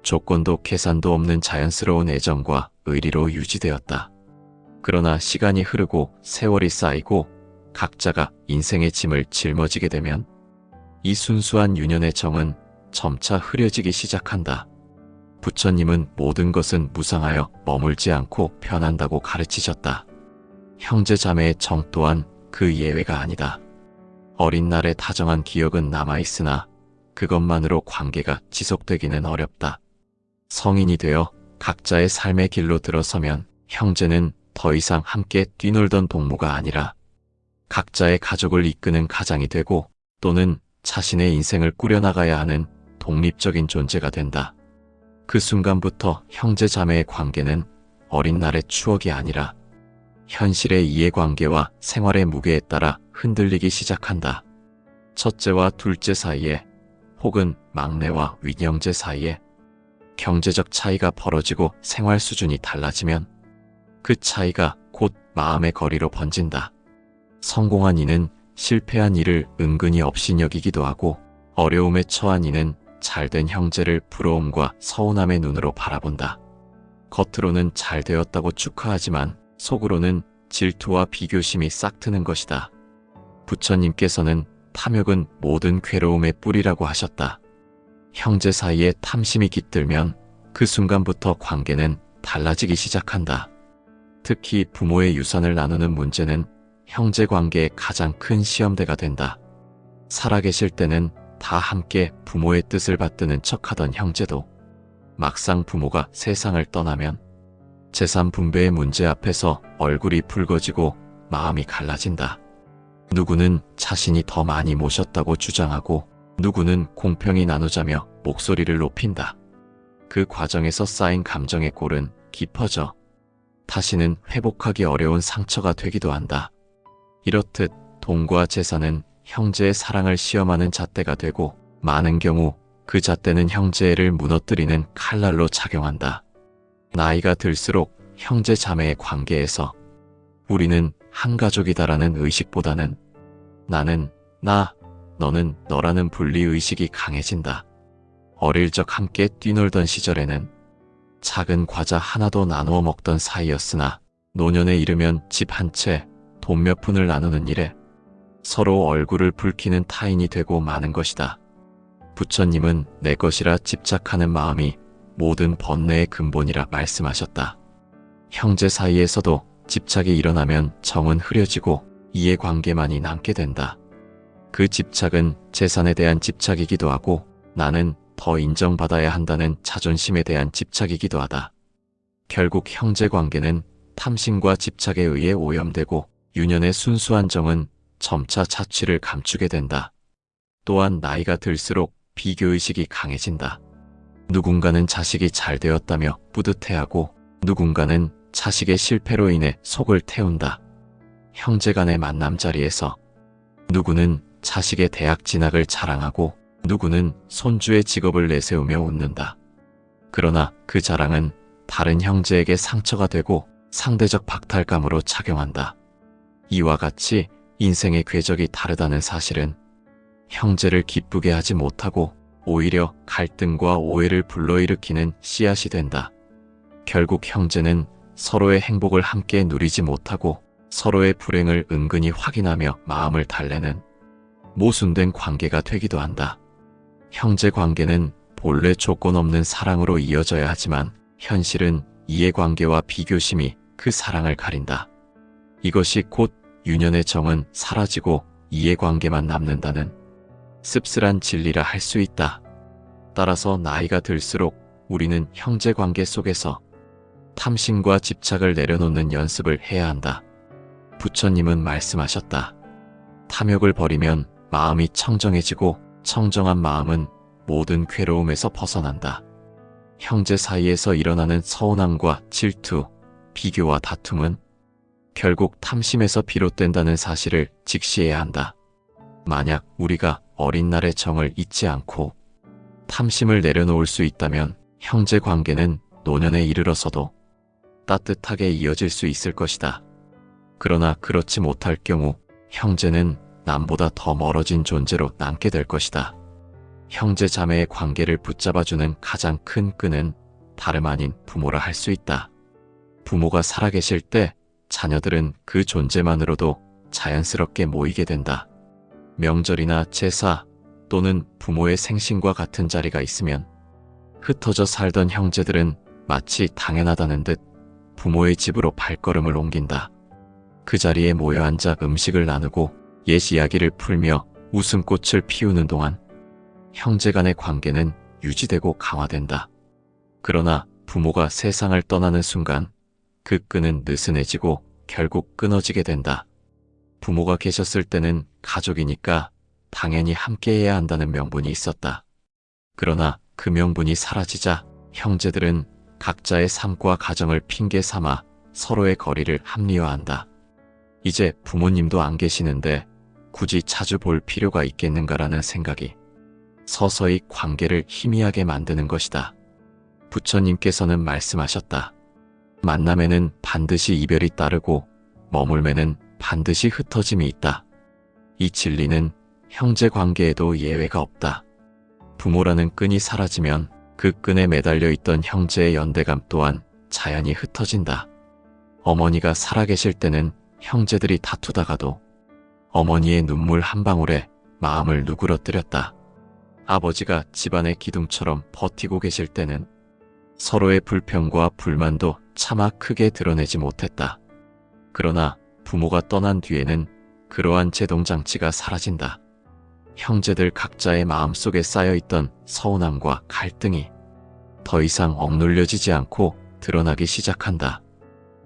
조건도 계산도 없는 자연스러운 애정과 의리로 유지되었다. 그러나 시간이 흐르고 세월이 쌓이고 각자가 인생의 짐을 짊어지게 되면 이 순수한 유년의 정은 점차 흐려지기 시작한다. 부처님은 모든 것은 무상하여 머물지 않고 변한다고 가르치셨다. 형제 자매의 정 또한 그 예외가 아니다. 어린 날의 다정한 기억은 남아있으나 그것만으로 관계가 지속되기는 어렵다. 성인이 되어 각자의 삶의 길로 들어서면 형제는 더 이상 함께 뛰놀던 동무가 아니라 각자의 가족을 이끄는 가장이 되고 또는 자신의 인생을 꾸려나가야 하는 독립적인 존재가 된다. 그 순간부터 형제 자매의 관계는 어린 날의 추억이 아니라 현실의 이해관계와 생활의 무게에 따라 흔들리기 시작한다. 첫째와 둘째 사이에 혹은 막내와 윗형제 사이에 경제적 차이가 벌어지고 생활 수준이 달라지면 그 차이가 곧 마음의 거리로 번진다. 성공한 이는 실패한 이를 은근히 업신여기기도 하고 어려움에 처한 이는 잘된 형제를 부러움과 서운함의 눈으로 바라본다. 겉으로는 잘 되었다고 축하하지만 속으로는 질투와 비교심이 싹트는 것이다. 부처님께서는 탐욕은 모든 괴로움의 뿌리라고 하셨다. 형제 사이에 탐심이 깃들면 그 순간부터 관계는 달라지기 시작한다. 특히 부모의 유산을 나누는 문제는 형제 관계의 가장 큰 시험대가 된다. 살아계실 때는 다 함께 부모의 뜻을 받드는 척하던 형제도 막상 부모가 세상을 떠나면 재산 분배의 문제 앞에서 얼굴이 붉어지고 마음이 갈라진다. 누구는 자신이 더 많이 모셨다고 주장하고 누구는 공평히 나누자며 목소리를 높인다. 그 과정에서 쌓인 감정의 골은 깊어져 다시는 회복하기 어려운 상처가 되기도 한다. 이렇듯 돈과 재산은 형제의 사랑을 시험하는 잣대가 되고 많은 경우 그 잣대는 형제를 무너뜨리는 칼날로 작용한다. 나이가 들수록 형제 자매의 관계에서 우리는 한 가족이다라는 의식보다는 나는 나, 너는 너라는 분리의식이 강해진다. 어릴 적 함께 뛰놀던 시절에는 작은 과자 하나도 나누어 먹던 사이였으나 노년에 이르면 집 한 채, 돈 몇 푼을 나누는 일에 서로 얼굴을 붉히는 타인이 되고 마는 것이다. 부처님은 내 것이라 집착하는 마음이 모든 번뇌의 근본이라 말씀하셨다. 형제 사이에서도 집착이 일어나면 정은 흐려지고 이해관계만이 남게 된다. 그 집착은 재산에 대한 집착이기도 하고 나는 더 인정받아야 한다는 자존심에 대한 집착이기도 하다. 결국 형제관계는 탐심과 집착에 의해 오염되고 유년의 순수한 정은 점차 자취를 감추게 된다. 또한 나이가 들수록 비교의식이 강해진다. 누군가는 자식이 잘 되었다며 뿌듯해하고 누군가는 자식의 실패로 인해 속을 태운다. 형제 간의 만남 자리에서 누구는 자식의 대학 진학을 자랑하고 누구는 손주의 직업을 내세우며 웃는다. 그러나 그 자랑은 다른 형제에게 상처가 되고 상대적 박탈감으로 작용한다. 이와 같이 인생의 궤적이 다르다는 사실은 형제를 기쁘게 하지 못하고 오히려 갈등과 오해를 불러일으키는 씨앗이 된다. 결국 형제는 서로의 행복을 함께 누리지 못하고 서로의 불행을 은근히 확인하며 마음을 달래는 모순된 관계가 되기도 한다. 형제 관계는 본래 조건 없는 사랑으로 이어져야 하지만 현실은 이해관계와 비교심이 그 사랑을 가린다. 이것이 곧 유년의 정은 사라지고 이해관계만 남는다는 씁쓸한 진리라 할 수 있다. 따라서 나이가 들수록 우리는 형제관계 속에서 탐심과 집착을 내려놓는 연습을 해야 한다. 부처님은 말씀하셨다. 탐욕을 버리면 마음이 청정해지고 청정한 마음은 모든 괴로움에서 벗어난다. 형제 사이에서 일어나는 서운함과 질투, 비교와 다툼은 결국 탐심에서 비롯된다는 사실을 직시해야 한다. 만약 우리가 어린 날의 정을 잊지 않고 탐심을 내려놓을 수 있다면 형제 관계는 노년에 이르러서도 따뜻하게 이어질 수 있을 것이다. 그러나 그렇지 못할 경우 형제는 남보다 더 멀어진 존재로 남게 될 것이다. 형제 자매의 관계를 붙잡아주는 가장 큰 끈은 다름 아닌 부모라 할 수 있다. 부모가 살아계실 때 자녀들은 그 존재만으로도 자연스럽게 모이게 된다. 명절이나 제사 또는 부모의 생신과 같은 자리가 있으면 흩어져 살던 형제들은 마치 당연하다는 듯 부모의 집으로 발걸음을 옮긴다. 그 자리에 모여 앉아 음식을 나누고 옛 이야기를 풀며 웃음꽃을 피우는 동안 형제 간의 관계는 유지되고 강화된다. 그러나 부모가 세상을 떠나는 순간 그 끈은 느슨해지고 결국 끊어지게 된다. 부모가 계셨을 때는 가족이니까 당연히 함께해야 한다는 명분이 있었다. 그러나 그 명분이 사라지자 형제들은 각자의 삶과 가정을 핑계 삼아 서로의 거리를 합리화한다. 이제 부모님도 안 계시는데 굳이 자주 볼 필요가 있겠는가라는 생각이 서서히 관계를 희미하게 만드는 것이다. 부처님께서는 말씀하셨다. 만남에는 반드시 이별이 따르고 머물매는 반드시 흩어짐이 있다. 이 진리는 형제 관계에도 예외가 없다. 부모라는 끈이 사라지면 그 끈에 매달려 있던 형제의 연대감 또한 자연히 흩어진다. 어머니가 살아계실 때는 형제들이 다투다가도 어머니의 눈물 한 방울에 마음을 누그러뜨렸다. 아버지가 집안의 기둥처럼 버티고 계실 때는 서로의 불평과 불만도 차마 크게 드러내지 못했다. 그러나 부모가 떠난 뒤에는 그러한 제동장치가 사라진다. 형제들 각자의 마음속에 쌓여있던 서운함과 갈등이 더 이상 억눌려지지 않고 드러나기 시작한다.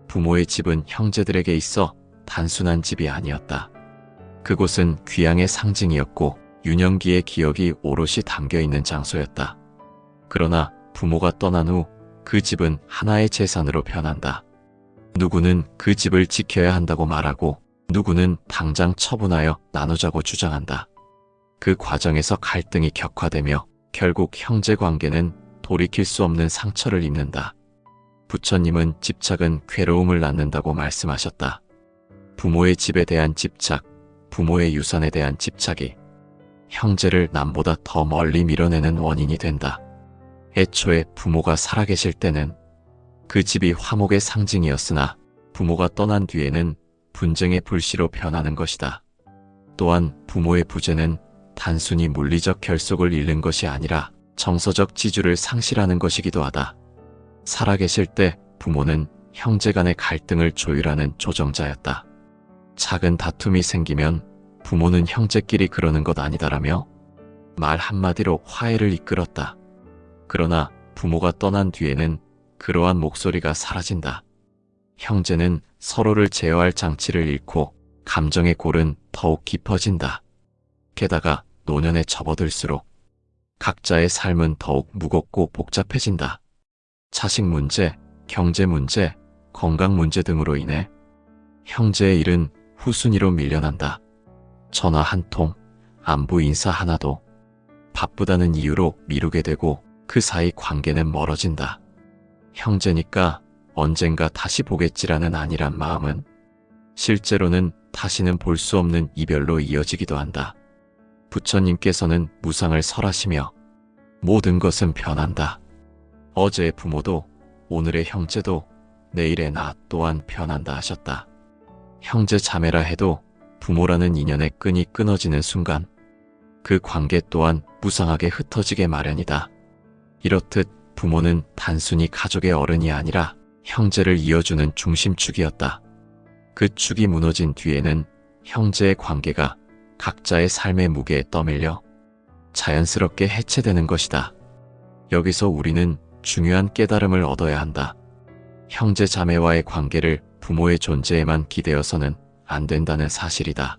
부모의 집은 형제들에게 있어 단순한 집이 아니었다. 그곳은 귀향의 상징이었고 유년기의 기억이 오롯이 담겨있는 장소였다. 그러나 부모가 떠난 후 그 집은 하나의 재산으로 변한다. 누구는 그 집을 지켜야 한다고 말하고 누구는 당장 처분하여 나누자고 주장한다. 그 과정에서 갈등이 격화되며 결국 형제 관계는 돌이킬 수 없는 상처를 입는다. 부처님은 집착은 괴로움을 낳는다고 말씀하셨다. 부모의 집에 대한 집착, 부모의 유산에 대한 집착이 형제를 남보다 더 멀리 밀어내는 원인이 된다. 애초에 부모가 살아계실 때는 그 집이 화목의 상징이었으나 부모가 떠난 뒤에는 분쟁의 불씨로 변하는 것이다. 또한 부모의 부재는 단순히 물리적 결속을 잃는 것이 아니라 정서적 지주를 상실하는 것이기도 하다. 살아계실 때 부모는 형제 간의 갈등을 조율하는 조정자였다. 작은 다툼이 생기면 부모는 형제끼리 그러는 것 아니다라며 말 한마디로 화해를 이끌었다. 그러나 부모가 떠난 뒤에는 그러한 목소리가 사라진다. 형제는 서로를 제어할 장치를 잃고 감정의 골은 더욱 깊어진다. 게다가 노년에 접어들수록 각자의 삶은 더욱 무겁고 복잡해진다. 자식 문제, 경제 문제, 건강 문제 등으로 인해 형제의 일은 후순위로 밀려난다. 전화 한 통, 안부 인사 하나도 바쁘다는 이유로 미루게 되고 그 사이 관계는 멀어진다. 형제니까 언젠가 다시 보겠지라는 안일한 마음은 실제로는 다시는 볼 수 없는 이별로 이어지기도 한다. 부처님께서는 무상을 설하시며 모든 것은 변한다. 어제의 부모도 오늘의 형제도 내일의 나 또한 변한다 하셨다. 형제 자매라 해도 부모라는 인연의 끈이 끊어지는 순간 그 관계 또한 무상하게 흩어지게 마련이다. 이렇듯 부모는 단순히 가족의 어른이 아니라 형제를 이어주는 중심축이었다. 그 축이 무너진 뒤에는 형제의 관계가 각자의 삶의 무게에 떠밀려 자연스럽게 해체되는 것이다. 여기서 우리는 중요한 깨달음을 얻어야 한다. 형제 자매와의 관계를 부모의 존재에만 기대어서는 안 된다는 사실이다.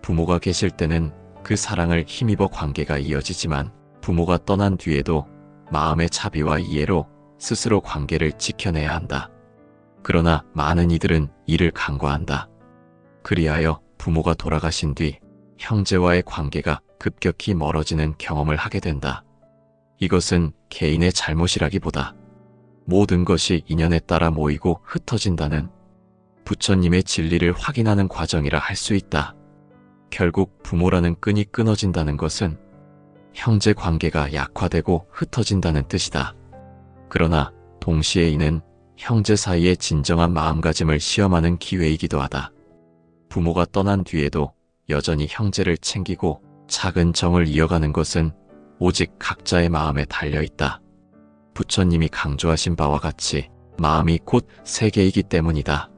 부모가 계실 때는 그 사랑을 힘입어 관계가 이어지지만 부모가 떠난 뒤에도 마음의 자비와 이해로 스스로 관계를 지켜내야 한다. 그러나 많은 이들은 이를 간과한다. 그리하여 부모가 돌아가신 뒤 형제와의 관계가 급격히 멀어지는 경험을 하게 된다. 이것은 개인의 잘못이라기보다 모든 것이 인연에 따라 모이고 흩어진다는 부처님의 진리를 확인하는 과정이라 할 수 있다. 결국 부모라는 끈이 끊어진다는 것은 형제 관계가 약화되고 흩어진다는 뜻이다. 그러나 동시에 이는 형제 사이의 진정한 마음가짐을 시험하는 기회이기도 하다. 부모가 떠난 뒤에도 여전히 형제를 챙기고 작은 정을 이어가는 것은 오직 각자의 마음에 달려있다. 부처님이 강조하신 바와 같이 마음이 곧 세계이기 때문이다.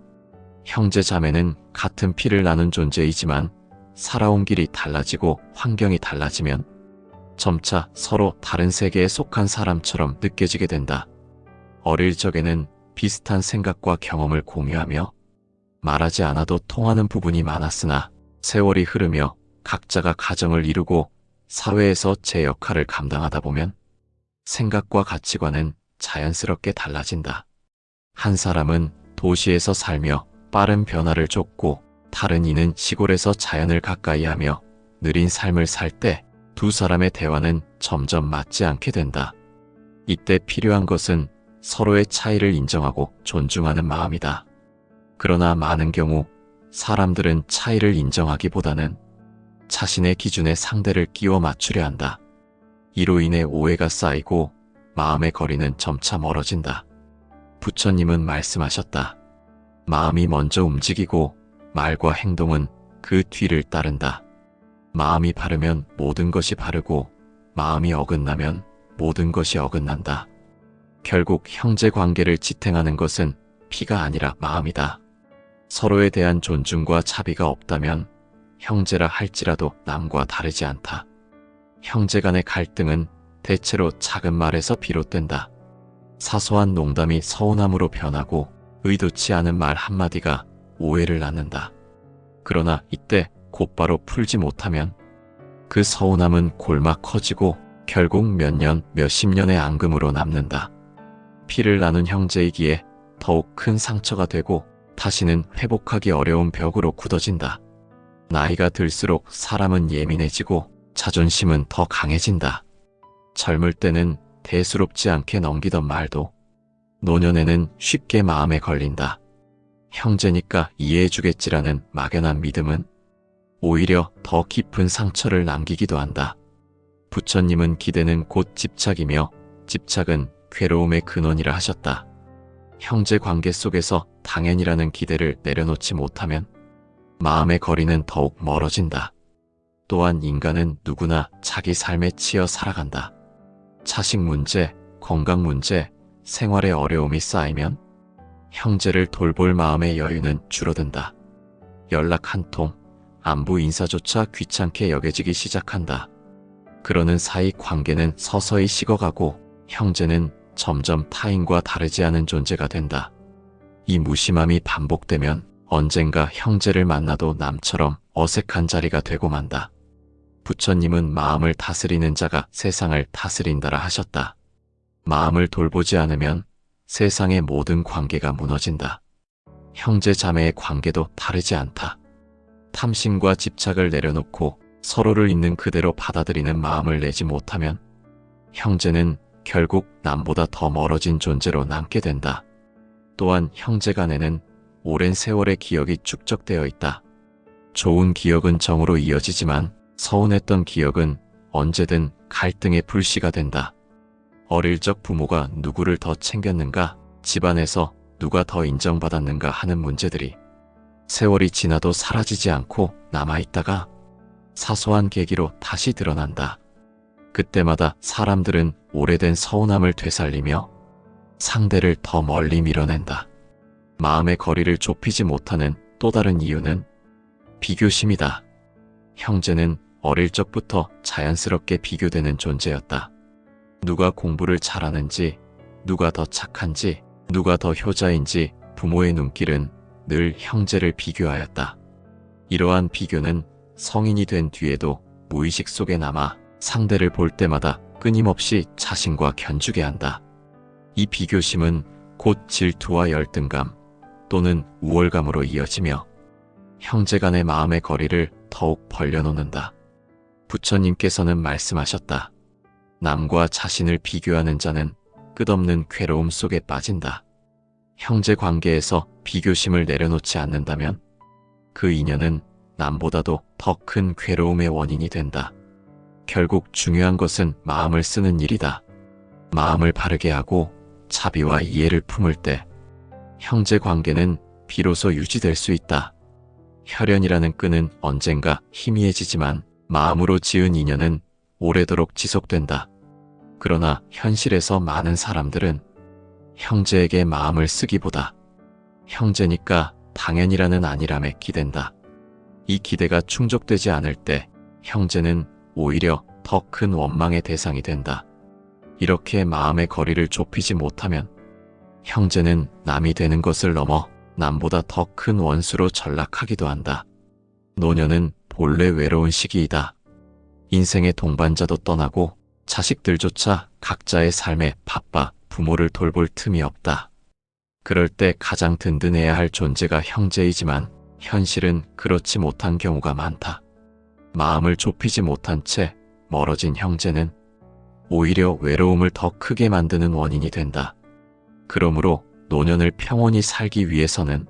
형제 자매는 같은 피를 나눈 존재이지만 살아온 길이 달라지고 환경이 달라지면 점차 서로 다른 세계에 속한 사람처럼 느껴지게 된다. 어릴 적에는 비슷한 생각과 경험을 공유하며 말하지 않아도 통하는 부분이 많았으나 세월이 흐르며 각자가 가정을 이루고 사회에서 제 역할을 감당하다 보면 생각과 가치관은 자연스럽게 달라진다. 한 사람은 도시에서 살며 빠른 변화를 쫓고 다른 이는 시골에서 자연을 가까이 하며 느린 삶을 살 때 두 사람의 대화는 점점 맞지 않게 된다. 이때 필요한 것은 서로의 차이를 인정하고 존중하는 마음이다. 그러나 많은 경우 사람들은 차이를 인정하기보다는 자신의 기준에 상대를 끼워 맞추려 한다. 이로 인해 오해가 쌓이고 마음의 거리는 점차 멀어진다. 부처님은 말씀하셨다. 마음이 먼저 움직이고 말과 행동은 그 뒤를 따른다. 마음이 바르면 모든 것이 바르고 마음이 어긋나면 모든 것이 어긋난다. 결국 형제 관계를 지탱하는 것은 피가 아니라 마음이다. 서로에 대한 존중과 차비가 없다면 형제라 할지라도 남과 다르지 않다. 형제 간의 갈등은 대체로 작은 말에서 비롯된다. 사소한 농담이 서운함으로 변하고 의도치 않은 말 한마디가 오해를 낳는다. 그러나 이때 곧바로 풀지 못하면 그 서운함은 골막 커지고 결국 몇 년, 몇십 년의 앙금으로 남는다. 피를 나눈 형제이기에 더욱 큰 상처가 되고 다시는 회복하기 어려운 벽으로 굳어진다. 나이가 들수록 사람은 예민해지고 자존심은 더 강해진다. 젊을 때는 대수롭지 않게 넘기던 말도 노년에는 쉽게 마음에 걸린다. 형제니까 이해해주겠지라는 막연한 믿음은 오히려 더 깊은 상처를 남기기도 한다. 부처님은 기대는 곧 집착이며 집착은 괴로움의 근원이라 하셨다. 형제 관계 속에서 당연이라는 기대를 내려놓지 못하면 마음의 거리는 더욱 멀어진다. 또한 인간은 누구나 자기 삶에 치여 살아간다. 자식 문제, 건강 문제, 생활의 어려움이 쌓이면 형제를 돌볼 마음의 여유는 줄어든다. 연락 한 통, 안부 인사조차 귀찮게 여겨지기 시작한다. 그러는 사이 관계는 서서히 식어가고 형제는 점점 타인과 다르지 않은 존재가 된다. 이 무심함이 반복되면 언젠가 형제를 만나도 남처럼 어색한 자리가 되고 만다. 부처님은 마음을 다스리는 자가 세상을 다스린다라 하셨다. 마음을 돌보지 않으면 세상의 모든 관계가 무너진다. 형제 자매의 관계도 다르지 않다. 탐심과 집착을 내려놓고 서로를 있는 그대로 받아들이는 마음을 내지 못하면 형제는 결국 남보다 더 멀어진 존재로 남게 된다. 또한 형제 간에는 오랜 세월의 기억이 축적되어 있다. 좋은 기억은 정으로 이어지지만 서운했던 기억은 언제든 갈등의 불씨가 된다. 어릴 적 부모가 누구를 더 챙겼는가, 집안에서 누가 더 인정받았는가 하는 문제들이 세월이 지나도 사라지지 않고 남아있다가 사소한 계기로 다시 드러난다. 그때마다 사람들은 오래된 서운함을 되살리며 상대를 더 멀리 밀어낸다. 마음의 거리를 좁히지 못하는 또 다른 이유는 비교심이다. 형제는 어릴 적부터 자연스럽게 비교되는 존재였다. 누가 공부를 잘하는지, 누가 더 착한지, 누가 더 효자인지 부모의 눈길은 늘 형제를 비교하였다. 이러한 비교는 성인이 된 뒤에도 무의식 속에 남아 상대를 볼 때마다 끊임없이 자신과 견주게 한다. 이 비교심은 곧 질투와 열등감 또는 우월감으로 이어지며 형제 간의 마음의 거리를 더욱 벌려놓는다. 부처님께서는 말씀하셨다. 남과 자신을 비교하는 자는 끝없는 괴로움 속에 빠진다. 형제 관계에서 비교심을 내려놓지 않는다면 그 인연은 남보다도 더 큰 괴로움의 원인이 된다. 결국 중요한 것은 마음을 쓰는 일이다. 마음을 바르게 하고 자비와 이해를 품을 때 형제 관계는 비로소 유지될 수 있다. 혈연이라는 끈은 언젠가 희미해지지만 마음으로 지은 인연은 오래도록 지속된다. 그러나 현실에서 많은 사람들은 형제에게 마음을 쓰기보다 형제니까 당연이라는 안일함에 기댄다. 이 기대가 충족되지 않을 때 형제는 오히려 더 큰 원망의 대상이 된다. 이렇게 마음의 거리를 좁히지 못하면 형제는 남이 되는 것을 넘어 남보다 더 큰 원수로 전락하기도 한다. 노년은 본래 외로운 시기이다. 인생의 동반자도 떠나고 자식들조차 각자의 삶에 바빠 부모를 돌볼 틈이 없다. 그럴 때 가장 든든해야 할 존재가 형제이지만 현실은 그렇지 못한 경우가 많다. 마음을 좁히지 못한 채 멀어진 형제는 오히려 외로움을 더 크게 만드는 원인이 된다. 그러므로 노년을 평온히 살기 위해서는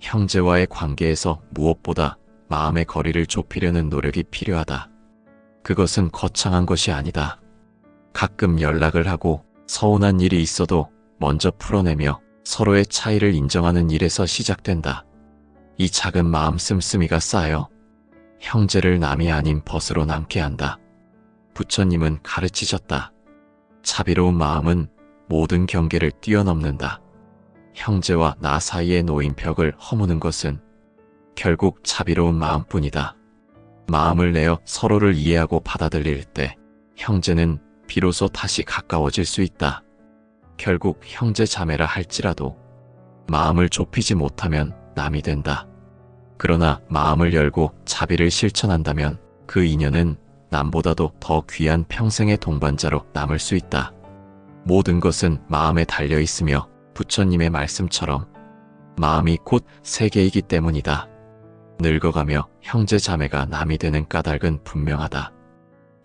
형제와의 관계에서 무엇보다 마음의 거리를 좁히려는 노력이 필요하다. 그것은 거창한 것이 아니다. 가끔 연락을 하고 서운한 일이 있어도 먼저 풀어내며 서로의 차이를 인정하는 일에서 시작된다. 이 작은 마음 씀씀이가 쌓여 형제를 남이 아닌 벗으로 남게 한다. 부처님은 가르치셨다. 자비로운 마음은 모든 경계를 뛰어넘는다. 형제와 나 사이에 놓인 벽을 허무는 것은 결국 자비로운 마음뿐이다. 마음을 내어 서로를 이해하고 받아들일 때 형제는 비로소 다시 가까워질 수 있다. 결국 형제 자매라 할지라도 마음을 좁히지 못하면 남이 된다. 그러나 마음을 열고 자비를 실천한다면 그 인연은 남보다도 더 귀한 평생의 동반자로 남을 수 있다. 모든 것은 마음에 달려 있으며 부처님의 말씀처럼 마음이 곧 세계이기 때문이다. 늙어가며 형제 자매가 남이 되는 까닭은 분명하다.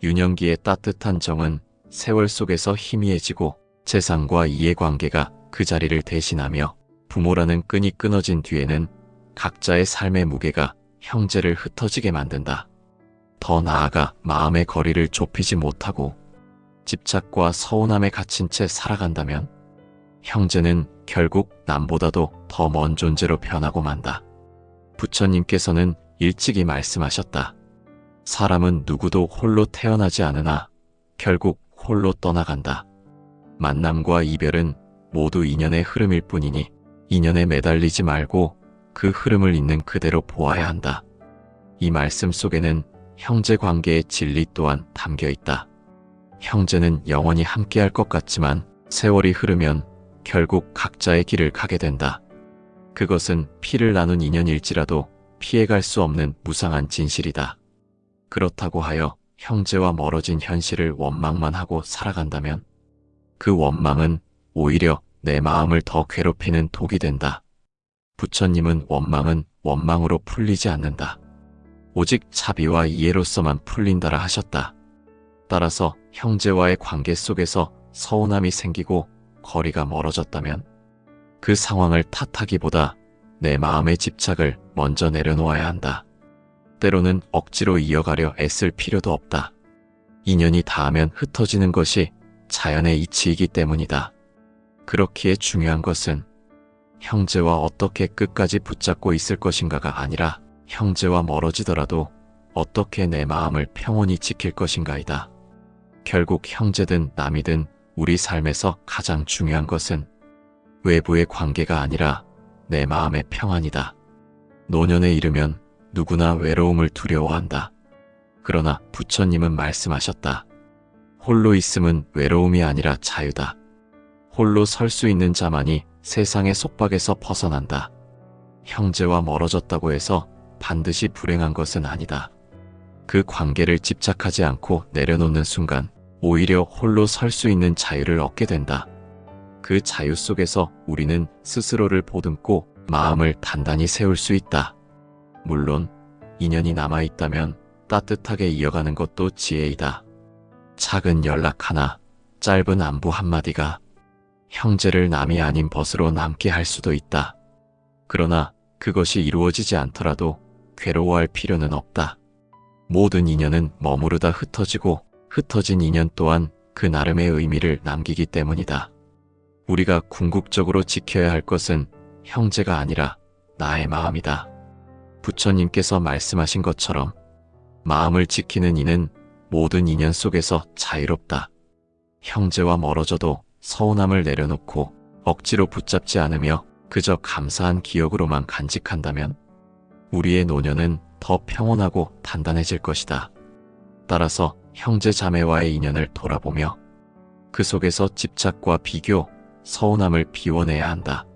유년기의 따뜻한 정은 세월 속에서 희미해지고 재산과 이해관계가 그 자리를 대신하며 부모라는 끈이 끊어진 뒤에는 각자의 삶의 무게가 형제를 흩어지게 만든다. 더 나아가 마음의 거리를 좁히지 못하고 집착과 서운함에 갇힌 채 살아간다면 형제는 결국 남보다도 더 먼 존재로 변하고 만다. 부처님께서는 일찍이 말씀하셨다. 사람은 누구도 홀로 태어나지 않으나 결국 홀로 떠나간다. 만남과 이별은 모두 인연의 흐름일 뿐이니 인연에 매달리지 말고 그 흐름을 있는 그대로 보아야 한다. 이 말씀 속에는 형제 관계의 진리 또한 담겨 있다. 형제는 영원히 함께할 것 같지만 세월이 흐르면 결국 각자의 길을 가게 된다. 그것은 피를 나눈 인연일지라도 피해갈 수 없는 무상한 진실이다. 그렇다고 하여 형제와 멀어진 현실을 원망만 하고 살아간다면 그 원망은 오히려 내 마음을 더 괴롭히는 독이 된다. 부처님은 원망은 원망으로 풀리지 않는다. 오직 자비와 이해로서만 풀린다라 하셨다. 따라서 형제와의 관계 속에서 서운함이 생기고 거리가 멀어졌다면 그 상황을 탓하기보다 내 마음의 집착을 먼저 내려놓아야 한다. 때로는 억지로 이어가려 애쓸 필요도 없다. 인연이 닿으면 흩어지는 것이 자연의 이치이기 때문이다. 그렇기에 중요한 것은 형제와 어떻게 끝까지 붙잡고 있을 것인가가 아니라 형제와 멀어지더라도 어떻게 내 마음을 평온히 지킬 것인가이다. 결국 형제든 남이든 우리 삶에서 가장 중요한 것은 외부의 관계가 아니라 내 마음의 평안이다. 노년에 이르면 누구나 외로움을 두려워한다. 그러나 부처님은 말씀하셨다. 홀로 있음은 외로움이 아니라 자유다. 홀로 설 수 있는 자만이 세상의 속박에서 벗어난다. 형제와 멀어졌다고 해서 반드시 불행한 것은 아니다. 그 관계를 집착하지 않고 내려놓는 순간 오히려 홀로 설 수 있는 자유를 얻게 된다. 그 자유 속에서 우리는 스스로를 보듬고 마음을 단단히 세울 수 있다. 물론 인연이 남아있다면 따뜻하게 이어가는 것도 지혜이다. 작은 연락 하나, 짧은 안부 한마디가 형제를 남이 아닌 벗으로 남게 할 수도 있다. 그러나 그것이 이루어지지 않더라도 괴로워할 필요는 없다. 모든 인연은 머무르다 흩어지고 흩어진 인연 또한 그 나름의 의미를 남기기 때문이다. 우리가 궁극적으로 지켜야 할 것은 형제가 아니라 나의 마음이다. 부처님께서 말씀하신 것처럼 마음을 지키는 이는 모든 인연 속에서 자유롭다. 형제와 멀어져도 서운함을 내려놓고 억지로 붙잡지 않으며 그저 감사한 기억으로만 간직한다면 우리의 노년은 더 평온하고 단단해질 것이다. 따라서 형제 자매와의 인연을 돌아보며 그 속에서 집착과 비교, 서운함을 비워내야 한다.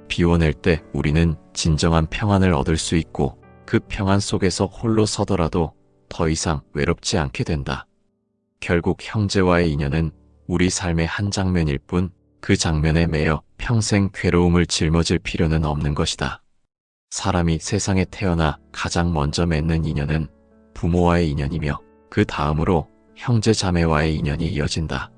비워낼 때 우리는 진정한 평안을 얻을 수 있고 그 평안 속에서 홀로 서더라도 더 이상 외롭지 않게 된다. 결국 형제와의 인연은 우리 삶의 한 장면일 뿐 그 장면에 매여 평생 괴로움을 짊어질 필요는 없는 것이다. 사람이 세상에 태어나 가장 먼저 맺는 인연은 부모와의 인연이며 그 다음으로 형제 자매와의 인연이 이어진다.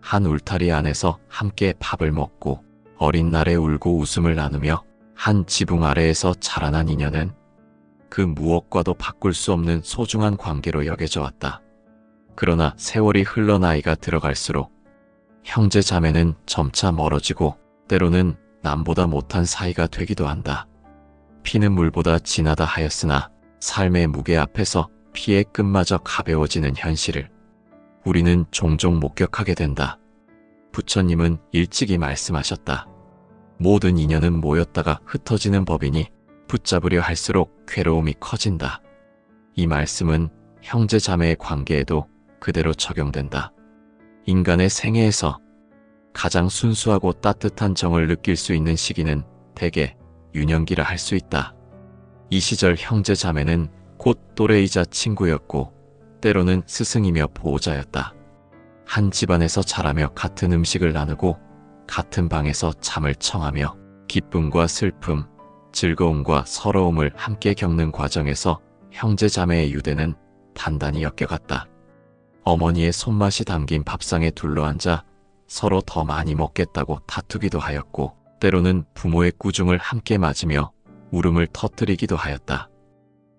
한 울타리 안에서 함께 밥을 먹고 어린 날에 울고 웃음을 나누며 한 지붕 아래에서 자라난 인연은 그 무엇과도 바꿀 수 없는 소중한 관계로 여겨져 왔다. 그러나 세월이 흘러 나이가 들어갈수록 형제 자매는 점차 멀어지고 때로는 남보다 못한 사이가 되기도 한다. 피는 물보다 진하다 하였으나 삶의 무게 앞에서 피의 끝마저 가벼워지는 현실을 우리는 종종 목격하게 된다. 부처님은 일찍이 말씀하셨다. 모든 인연은 모였다가 흩어지는 법이니 붙잡으려 할수록 괴로움이 커진다. 이 말씀은 형제 자매의 관계에도 그대로 적용된다. 인간의 생애에서 가장 순수하고 따뜻한 정을 느낄 수 있는 시기는 대개 유년기라 할 수 있다. 이 시절 형제 자매는 곧 또래이자 친구였고 때로는 스승이며 보호자였다. 한 집안에서 자라며 같은 음식을 나누고 같은 방에서 잠을 청하며 기쁨과 슬픔, 즐거움과 서러움을 함께 겪는 과정에서 형제 자매의 유대는 단단히 엮여갔다. 어머니의 손맛이 담긴 밥상에 둘러앉아 서로 더 많이 먹겠다고 다투기도 하였고 때로는 부모의 꾸중을 함께 맞으며 울음을 터뜨리기도 하였다.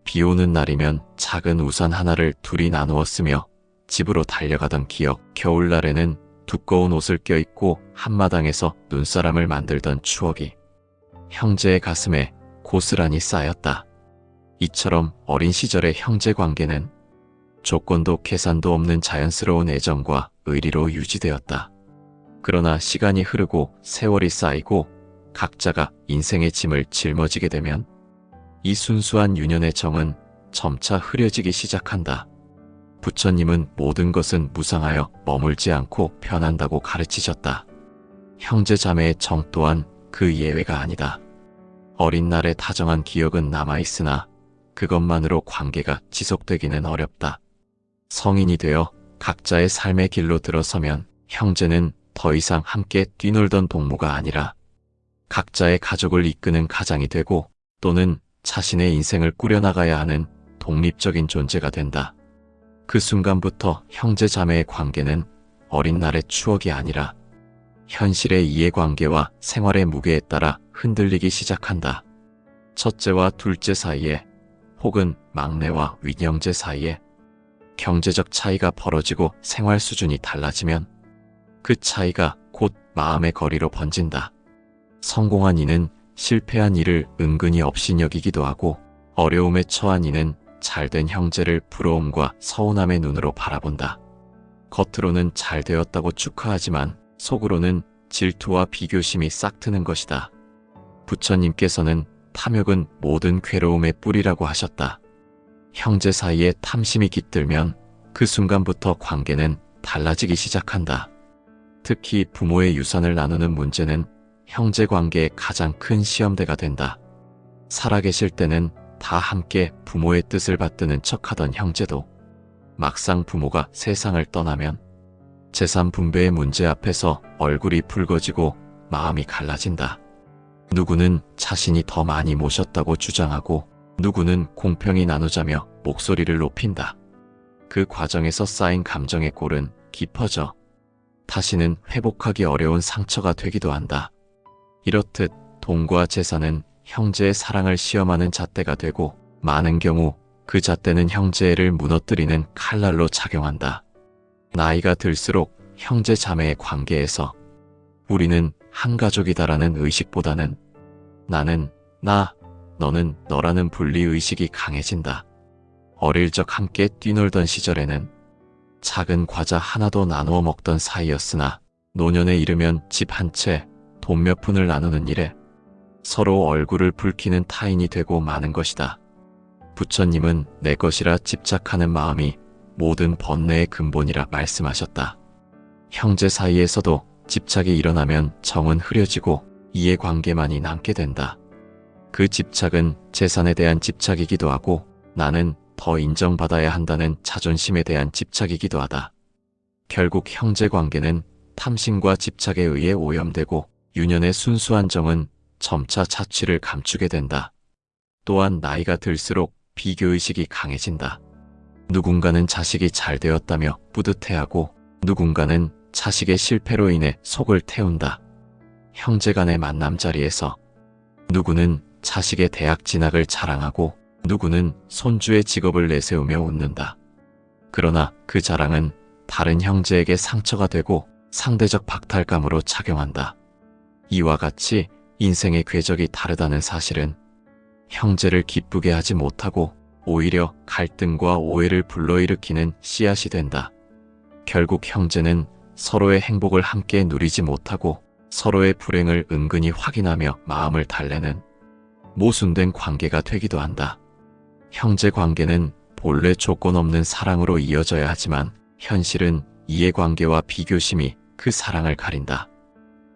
비 오는 날이면 작은 우산 하나를 둘이 나누었으며 집으로 달려가던 기억, 겨울날에는 두꺼운 옷을 껴입고 한마당에서 눈사람을 만들던 추억이 형제의 가슴에 고스란히 쌓였다. 이처럼 어린 시절의 형제 관계는 조건도 계산도 없는 자연스러운 애정과 의리로 유지되었다. 그러나 시간이 흐르고 세월이 쌓이고 각자가 인생의 짐을 짊어지게 되면 이 순수한 유년의 정은 점차 흐려지기 시작한다. 부처님은 모든 것은 무상하여 머물지 않고 변한다고 가르치셨다. 형제 자매의 정 또한 그 예외가 아니다. 어린 날의 다정한 기억은 남아있으나 그것만으로 관계가 지속되기는 어렵다. 성인이 되어 각자의 삶의 길로 들어서면 형제는 더 이상 함께 뛰놀던 동무가 아니라 각자의 가족을 이끄는 가장이 되고 또는 자신의 인생을 꾸려나가야 하는 독립적인 존재가 된다. 그 순간부터 형제 자매의 관계는 어린 날의 추억이 아니라 현실의 이해관계와 생활의 무게에 따라 흔들리기 시작한다. 첫째와 둘째 사이에 혹은 막내와 윗형제 사이에 경제적 차이가 벌어지고 생활 수준이 달라지면 그 차이가 곧 마음의 거리로 번진다. 성공한 이는 실패한 이를 은근히 업신여기기도 하고 어려움에 처한 이는 잘된 형제를 부러움과 서운함의 눈으로 바라본다. 겉으로는 잘 되었다고 축하하지만 속으로는 질투와 비교심이 싹트는 것이다. 부처님께서는 탐욕은 모든 괴로움의 뿌리라고 하셨다. 형제 사이에 탐심이 깃들면 그 순간부터 관계는 달라지기 시작한다. 특히 부모의 유산을 나누는 문제는 형제 관계의 가장 큰 시험대가 된다. 살아계실 때는 다 함께 부모의 뜻을 받드는 척하던 형제도 막상 부모가 세상을 떠나면 재산 분배의 문제 앞에서 얼굴이 붉어지고 마음이 갈라진다. 누구는 자신이 더 많이 모셨다고 주장하고 누구는 공평히 나누자며 목소리를 높인다. 그 과정에서 쌓인 감정의 골은 깊어져 다시는 회복하기 어려운 상처가 되기도 한다. 이렇듯 돈과 재산은 형제의 사랑을 시험하는 잣대가 되고 많은 경우 그 잣대는 형제를 무너뜨리는 칼날로 작용한다. 나이가 들수록 형제 자매의 관계에서 우리는 한 가족이다라는 의식보다는 나는 나, 너는 너라는 분리의식이 강해진다. 어릴 적 함께 뛰놀던 시절에는 작은 과자 하나도 나누어 먹던 사이였으나 노년에 이르면 집 한 채, 돈 몇 푼을 나누는 일에 서로 얼굴을 붉히는 타인이 되고 마는 것이다. 부처님은 내 것이라 집착하는 마음이 모든 번뇌의 근본이라 말씀하셨다. 형제 사이에서도 집착이 일어나면 정은 흐려지고 이해관계만이 남게 된다. 그 집착은 재산에 대한 집착이기도 하고 나는 더 인정받아야 한다는 자존심에 대한 집착이기도 하다. 결국 형제관계는 탐심과 집착에 의해 오염되고 유년의 순수한 정은 점차 자취를 감추게 된다. 또한 나이가 들수록 비교의식이 강해진다. 누군가는 자식이 잘 되었다며 뿌듯해하고 누군가는 자식의 실패로 인해 속을 태운다. 형제 간의 만남 자리에서 누구는 자식의 대학 진학을 자랑하고 누구는 손주의 직업을 내세우며 웃는다. 그러나 그 자랑은 다른 형제에게 상처가 되고 상대적 박탈감으로 작용한다. 이와 같이 인생의 궤적이 다르다는 사실은 형제를 기쁘게 하지 못하고 오히려 갈등과 오해를 불러일으키는 씨앗이 된다. 결국 형제는 서로의 행복을 함께 누리지 못하고 서로의 불행을 은근히 확인하며 마음을 달래는 모순된 관계가 되기도 한다. 형제 관계는 본래 조건 없는 사랑으로 이어져야 하지만 현실은 이해관계와 비교심이 그 사랑을 가린다.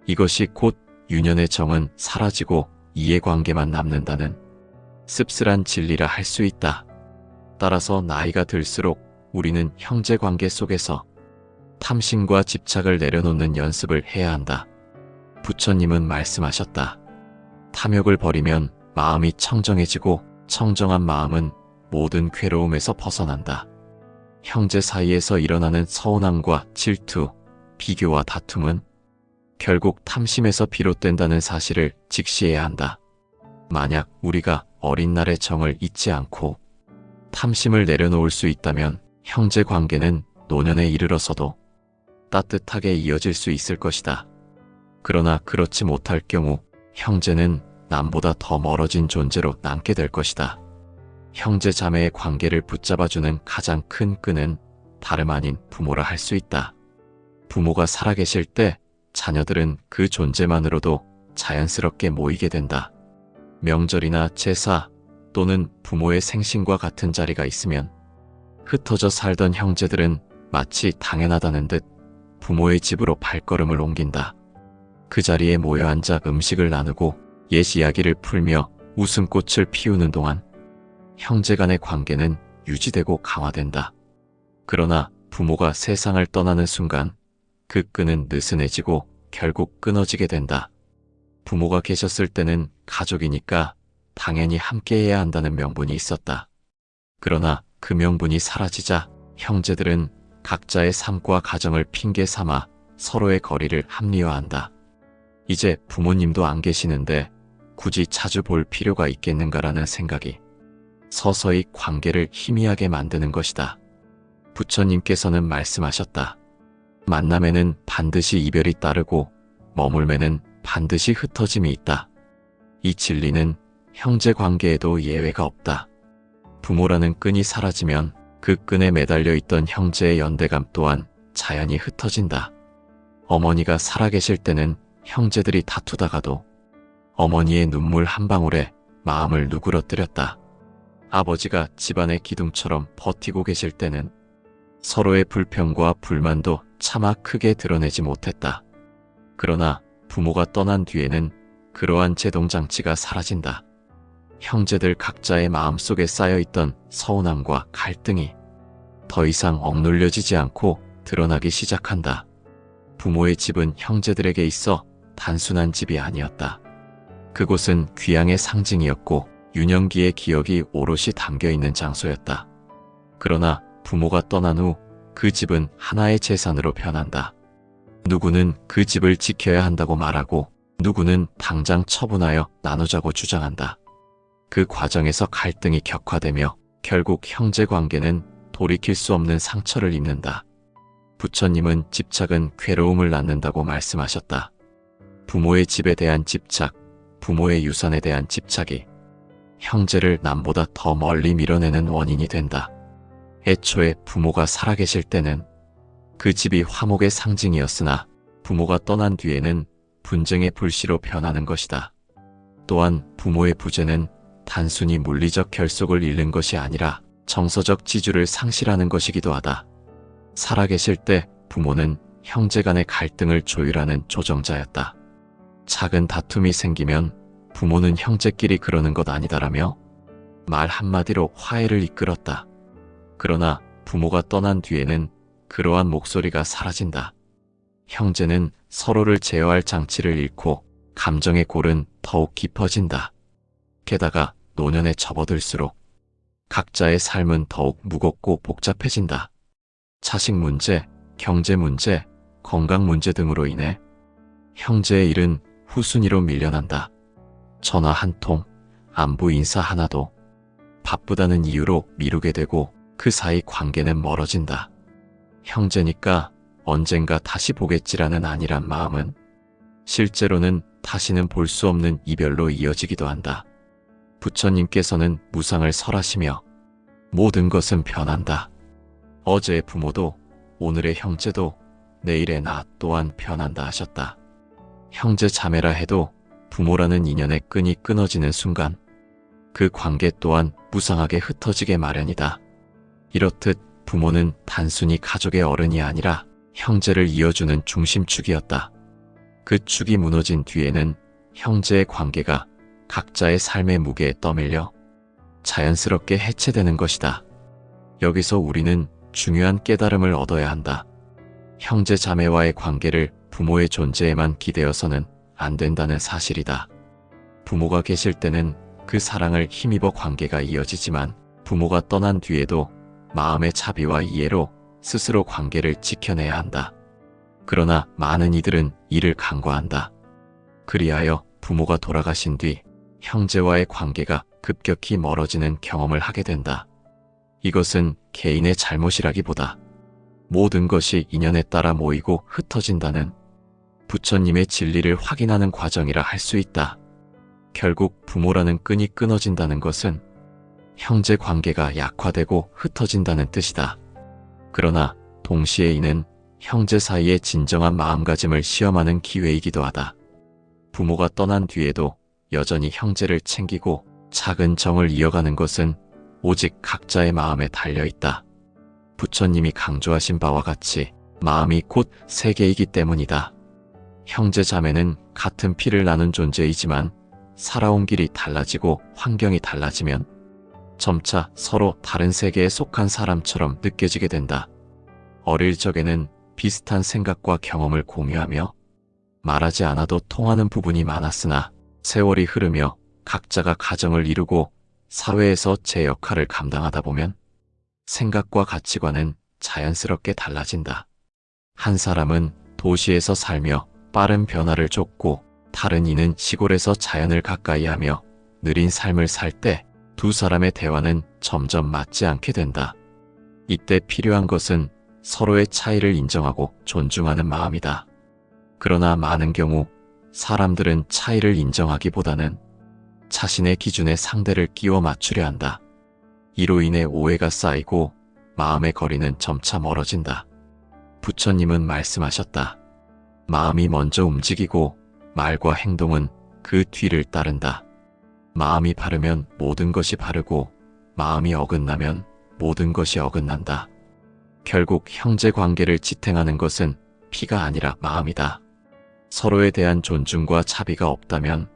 이것이 곧 유년의 정은 사라지고 이해관계만 남는다는 씁쓸한 진리라 할 수 있다. 따라서 나이가 들수록 우리는 형제관계 속에서 탐심과 집착을 내려놓는 연습을 해야 한다. 부처님은 말씀하셨다. 탐욕을 버리면 마음이 청정해지고 청정한 마음은 모든 괴로움에서 벗어난다. 형제 사이에서 일어나는 서운함과 질투, 비교와 다툼은 결국 탐심에서 비롯된다는 사실을 직시해야 한다. 만약 우리가 어린 날의 정을 잊지 않고 탐심을 내려놓을 수 있다면 형제 관계는 노년에 이르러서도 따뜻하게 이어질 수 있을 것이다. 그러나 그렇지 못할 경우 형제는 남보다 더 멀어진 존재로 남게 될 것이다. 형제 자매의 관계를 붙잡아주는 가장 큰 끈은 다름 아닌 부모라 할 수 있다. 부모가 살아계실 때 자녀들은 그 존재만으로도 자연스럽게 모이게 된다. 명절이나 제사 또는 부모의 생신과 같은 자리가 있으면 흩어져 살던 형제들은 마치 당연하다는 듯 부모의 집으로 발걸음을 옮긴다. 그 자리에 모여 앉아 음식을 나누고 옛 이야기를 풀며 웃음꽃을 피우는 동안 형제 간의 관계는 유지되고 강화된다. 그러나 부모가 세상을 떠나는 순간 그 끈은 느슨해지고 결국 끊어지게 된다. 부모가 계셨을 때는 가족이니까 당연히 함께해야 한다는 명분이 있었다. 그러나 그 명분이 사라지자 형제들은 각자의 삶과 가정을 핑계 삼아 서로의 거리를 합리화한다. 이제 부모님도 안 계시는데 굳이 자주 볼 필요가 있겠는가라는 생각이 서서히 관계를 희미하게 만드는 것이다. 부처님께서는 말씀하셨다. 만남에는 반드시 이별이 따르고 머물매는 반드시 흩어짐이 있다. 이 진리는 형제 관계에도 예외가 없다. 부모라는 끈이 사라지면 그 끈에 매달려 있던 형제의 연대감 또한 자연히 흩어진다. 어머니가 살아계실 때는 형제들이 다투다가도 어머니의 눈물 한 방울에 마음을 누그러뜨렸다. 아버지가 집안의 기둥처럼 버티고 계실 때는 서로의 불평과 불만도 차마 크게 드러내지 못했다. 그러나 부모가 떠난 뒤에는 그러한 제동장치가 사라진다. 형제들 각자의 마음속에 쌓여있던 서운함과 갈등이 더 이상 억눌려지지 않고 드러나기 시작한다. 부모의 집은 형제들에게 있어 단순한 집이 아니었다. 그곳은 귀향의 상징이었고 유년기의 기억이 오롯이 담겨있는 장소였다. 그러나 부모가 떠난 후 그 집은 하나의 재산으로 변한다. 누구는 그 집을 지켜야 한다고 말하고 누구는 당장 처분하여 나누자고 주장한다. 그 과정에서 갈등이 격화되며 결국 형제 관계는 돌이킬 수 없는 상처를 입는다. 부처님은 집착은 괴로움을 낳는다고 말씀하셨다. 부모의 집에 대한 집착, 부모의 유산에 대한 집착이 형제를 남보다 더 멀리 밀어내는 원인이 된다. 애초에 부모가 살아계실 때는 그 집이 화목의 상징이었으나 부모가 떠난 뒤에는 분쟁의 불씨로 변하는 것이다. 또한 부모의 부재는 단순히 물리적 결속을 잃는 것이 아니라 정서적 지주를 상실하는 것이기도 하다. 살아계실 때 부모는 형제 간의 갈등을 조율하는 조정자였다. 작은 다툼이 생기면 부모는 형제끼리 그러는 것 아니다라며 말 한마디로 화해를 이끌었다. 그러나 부모가 떠난 뒤에는 그러한 목소리가 사라진다. 형제는 서로를 제어할 장치를 잃고 감정의 골은 더욱 깊어진다. 게다가 노년에 접어들수록 각자의 삶은 더욱 무겁고 복잡해진다. 자식 문제, 경제 문제, 건강 문제 등으로 인해 형제의 일은 후순위로 밀려난다. 전화 한 통, 안부 인사 하나도 바쁘다는 이유로 미루게 되고 그 사이 관계는 멀어진다. 형제니까 언젠가 다시 보겠지라는 안일한 마음은 실제로는 다시는 볼 수 없는 이별로 이어지기도 한다. 부처님께서는 무상을 설하시며 모든 것은 변한다. 어제의 부모도 오늘의 형제도 내일의 나 또한 변한다 하셨다. 형제 자매라 해도 부모라는 인연의 끈이 끊어지는 순간 그 관계 또한 무상하게 흩어지게 마련이다. 이렇듯 부모는 단순히 가족의 어른이 아니라 형제를 이어주는 중심축이었다. 그 축이 무너진 뒤에는 형제의 관계가 각자의 삶의 무게에 떠밀려 자연스럽게 해체되는 것이다. 여기서 우리는 중요한 깨달음을 얻어야 한다. 형제 자매와의 관계를 부모의 존재에만 기대어서는 안 된다는 사실이다. 부모가 계실 때는 그 사랑을 힘입어 관계가 이어지지만 부모가 떠난 뒤에도 마음의 자비와 이해로 스스로 관계를 지켜내야 한다. 그러나 많은 이들은 이를 간과한다. 그리하여 부모가 돌아가신 뒤 형제와의 관계가 급격히 멀어지는 경험을 하게 된다. 이것은 개인의 잘못이라기보다 모든 것이 인연에 따라 모이고 흩어진다는 부처님의 진리를 확인하는 과정이라 할 수 있다. 결국 부모라는 끈이 끊어진다는 것은 형제 관계가 약화되고 흩어진다는 뜻이다. 그러나 동시에 이는 형제 사이의 진정한 마음가짐을 시험하는 기회이기도 하다. 부모가 떠난 뒤에도 여전히 형제를 챙기고 작은 정을 이어가는 것은 오직 각자의 마음에 달려있다. 부처님이 강조하신 바와 같이 마음이 곧 세계이기 때문이다. 형제 자매는 같은 피를 나눈 존재이지만 살아온 길이 달라지고 환경이 달라지면 점차 서로 다른 세계에 속한 사람처럼 느껴지게 된다. 어릴 적에는 비슷한 생각과 경험을 공유하며 말하지 않아도 통하는 부분이 많았으나 세월이 흐르며 각자가 가정을 이루고 사회에서 제 역할을 감당하다 보면 생각과 가치관은 자연스럽게 달라진다. 한 사람은 도시에서 살며 빠른 변화를 쫓고 다른 이는 시골에서 자연을 가까이 하며 느린 삶을 살 때 두 사람의 대화는 점점 맞지 않게 된다. 이때 필요한 것은 서로의 차이를 인정하고 존중하는 마음이다. 그러나 많은 경우 사람들은 차이를 인정하기보다는 자신의 기준에 상대를 끼워 맞추려 한다. 이로 인해 오해가 쌓이고 마음의 거리는 점차 멀어진다. 부처님은 말씀하셨다. 마음이 먼저 움직이고 말과 행동은 그 뒤를 따른다. 마음이 바르면 모든 것이 바르고 마음이 어긋나면 모든 것이 어긋난다. 결국 형제 관계를 지탱하는 것은 피가 아니라 마음이다. 서로에 대한 존중과 자비가 없다면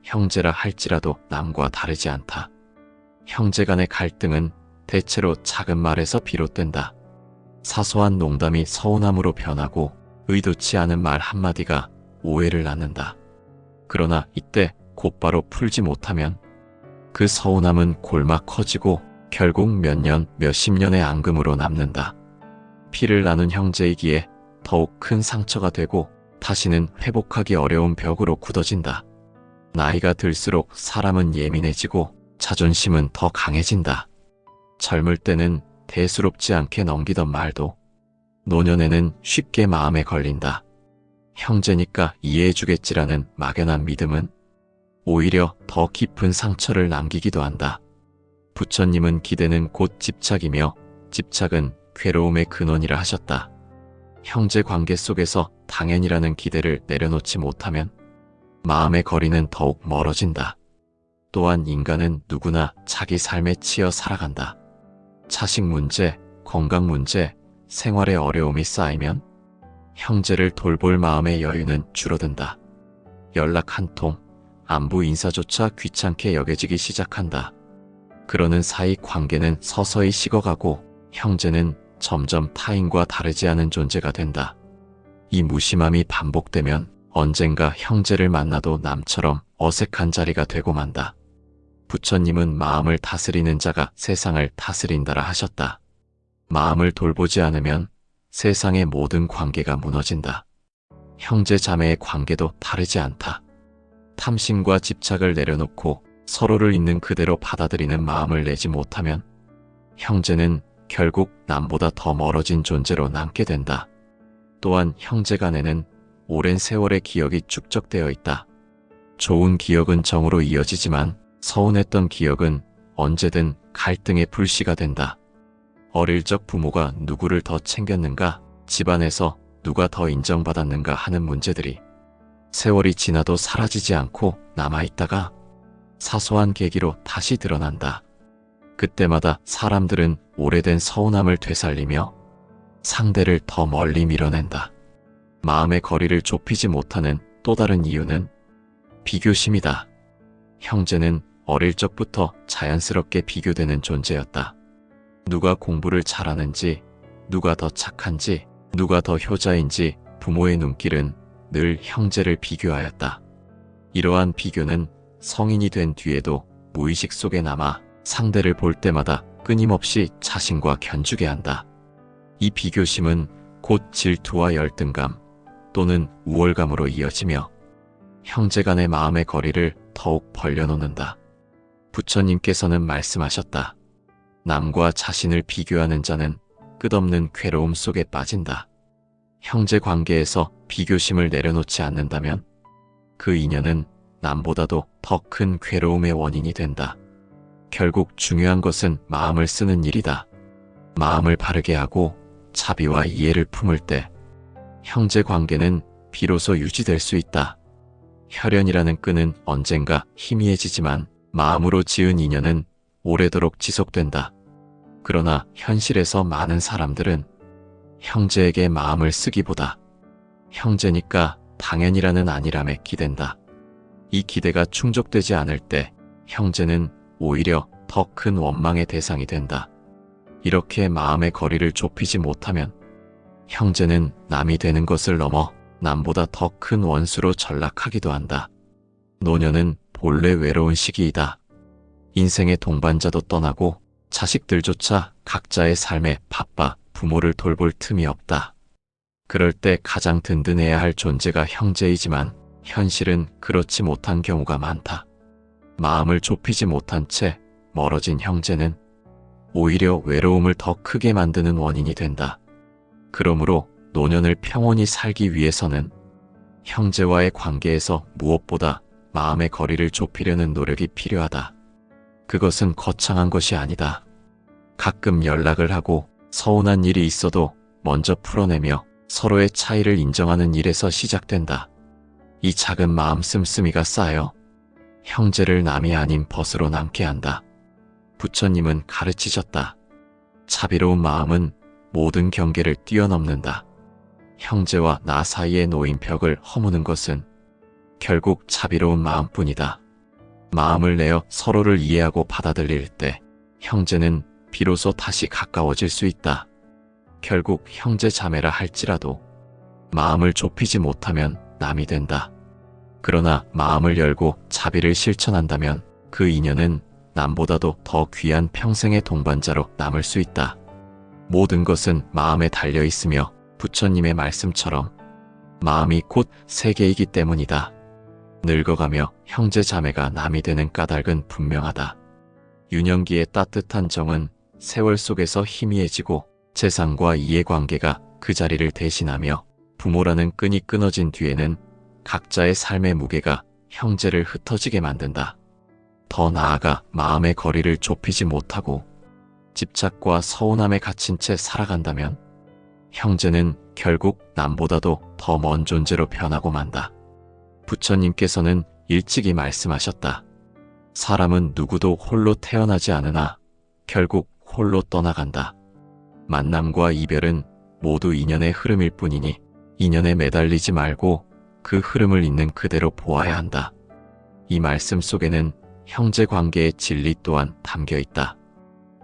형제라 할지라도 남과 다르지 않다. 형제 간의 갈등은 대체로 작은 말에서 비롯된다. 사소한 농담이 서운함으로 변하고 의도치 않은 말 한마디가 오해를 낳는다. 그러나 이때 곧바로 풀지 못하면 그 서운함은 골막 커지고 결국 몇 년, 몇십 년의 앙금으로 남는다. 피를 나눈 형제이기에 더욱 큰 상처가 되고 다시는 회복하기 어려운 벽으로 굳어진다. 나이가 들수록 사람은 예민해지고 자존심은 더 강해진다. 젊을 때는 대수롭지 않게 넘기던 말도 노년에는 쉽게 마음에 걸린다. 형제니까 이해해주겠지라는 막연한 믿음은 오히려 더 깊은 상처를 남기기도 한다. 부처님은 기대는 곧 집착이며 집착은 괴로움의 근원이라 하셨다. 형제 관계 속에서 당연이라는 기대를 내려놓지 못하면 마음의 거리는 더욱 멀어진다. 또한 인간은 누구나 자기 삶에 치여 살아간다. 자식 문제, 건강 문제, 생활의 어려움이 쌓이면 형제를 돌볼 마음의 여유는 줄어든다. 연락 한 통, 안부 인사조차 귀찮게 여겨지기 시작한다. 그러는 사이 관계는 서서히 식어가고 형제는 점점 타인과 다르지 않은 존재가 된다. 이 무심함이 반복되면 언젠가 형제를 만나도 남처럼 어색한 자리가 되고 만다. 부처님은 마음을 다스리는 자가 세상을 다스린다라 하셨다. 마음을 돌보지 않으면 세상의 모든 관계가 무너진다. 형제 자매의 관계도 다르지 않다. 탐심과 집착을 내려놓고 서로를 있는 그대로 받아들이는 마음을 내지 못하면 형제는 결국 남보다 더 멀어진 존재로 남게 된다. 또한 형제 간에는 오랜 세월의 기억이 축적되어 있다. 좋은 기억은 정으로 이어지지만 서운했던 기억은 언제든 갈등의 불씨가 된다. 어릴 적 부모가 누구를 더 챙겼는가, 집안에서 누가 더 인정받았는가 하는 문제들이 세월이 지나도 사라지지 않고 남아있다가 사소한 계기로 다시 드러난다. 그때마다 사람들은 오래된 서운함을 되살리며 상대를 더 멀리 밀어낸다. 마음의 거리를 좁히지 못하는 또 다른 이유는 비교심이다. 형제는 어릴 적부터 자연스럽게 비교되는 존재였다. 누가 공부를 잘하는지, 누가 더 착한지, 누가 더 효자인지 부모의 눈길은 늘 형제를 비교하였다. 이러한 비교는 성인이 된 뒤에도 무의식 속에 남아 상대를 볼 때마다 끊임없이 자신과 견주게 한다. 이 비교심은 곧 질투와 열등감 또는 우월감으로 이어지며 형제 간의 마음의 거리를 더욱 벌려놓는다. 부처님께서는 말씀하셨다. 남과 자신을 비교하는 자는 끝없는 괴로움 속에 빠진다. 형제 관계에서 비교심을 내려놓지 않는다면 그 인연은 남보다도 더 큰 괴로움의 원인이 된다. 결국 중요한 것은 마음을 쓰는 일이다. 마음을 바르게 하고 자비와 이해를 품을 때 형제 관계는 비로소 유지될 수 있다. 혈연이라는 끈은 언젠가 희미해지지만 마음으로 지은 인연은 오래도록 지속된다. 그러나 현실에서 많은 사람들은 형제에게 마음을 쓰기보다 형제니까 당연이라는 안일함에 기댄다. 이 기대가 충족되지 않을 때 형제는 오히려 더 큰 원망의 대상이 된다. 이렇게 마음의 거리를 좁히지 못하면 형제는 남이 되는 것을 넘어 남보다 더 큰 원수로 전락하기도 한다. 노년은 본래 외로운 시기이다. 인생의 동반자도 떠나고 자식들조차 각자의 삶에 바빠 부모를 돌볼 틈이 없다. 그럴 때 가장 든든해야 할 존재가 형제이지만 현실은 그렇지 못한 경우가 많다. 마음을 좁히지 못한 채 멀어진 형제는 오히려 외로움을 더 크게 만드는 원인이 된다. 그러므로 노년을 평온히 살기 위해서는 형제와의 관계에서 무엇보다 마음의 거리를 좁히려는 노력이 필요하다. 그것은 거창한 것이 아니다. 가끔 연락을 하고 서운한 일이 있어도 먼저 풀어내며 서로의 차이를 인정하는 일에서 시작된다. 이 작은 마음 씀씀이가 쌓여 형제를 남이 아닌 벗으로 남게 한다. 부처님은 가르치셨다. 자비로운 마음은 모든 경계를 뛰어넘는다. 형제와 나 사이에 놓인 벽을 허무는 것은 결국 자비로운 마음뿐이다. 마음을 내어 서로를 이해하고 받아들일 때 형제는 비로소 다시 가까워질 수 있다. 결국 형제 자매라 할지라도 마음을 좁히지 못하면 남이 된다. 그러나 마음을 열고 자비를 실천한다면 그 인연은 남보다도 더 귀한 평생의 동반자로 남을 수 있다. 모든 것은 마음에 달려 있으며 부처님의 말씀처럼 마음이 곧 세계이기 때문이다. 늙어가며 형제 자매가 남이 되는 까닭은 분명하다. 유년기의 따뜻한 정은 세월 속에서 희미해지고 재산과 이해관계가 그 자리를 대신하며 부모라는 끈이 끊어진 뒤에는 각자의 삶의 무게가 형제를 흩어지게 만든다. 더 나아가 마음의 거리를 좁히지 못하고 집착과 서운함에 갇힌 채 살아간다면 형제는 결국 남보다도 더 먼 존재로 변하고 만다. 부처님께서는 일찍이 말씀하셨다. 사람은 누구도 홀로 태어나지 않으나 결국 홀로 떠나간다. 만남과 이별은 모두 인연의 흐름일 뿐이니 인연에 매달리지 말고 그 흐름을 있는 그대로 보아야 한다. 이 말씀 속에는 형제 관계의 진리 또한 담겨 있다.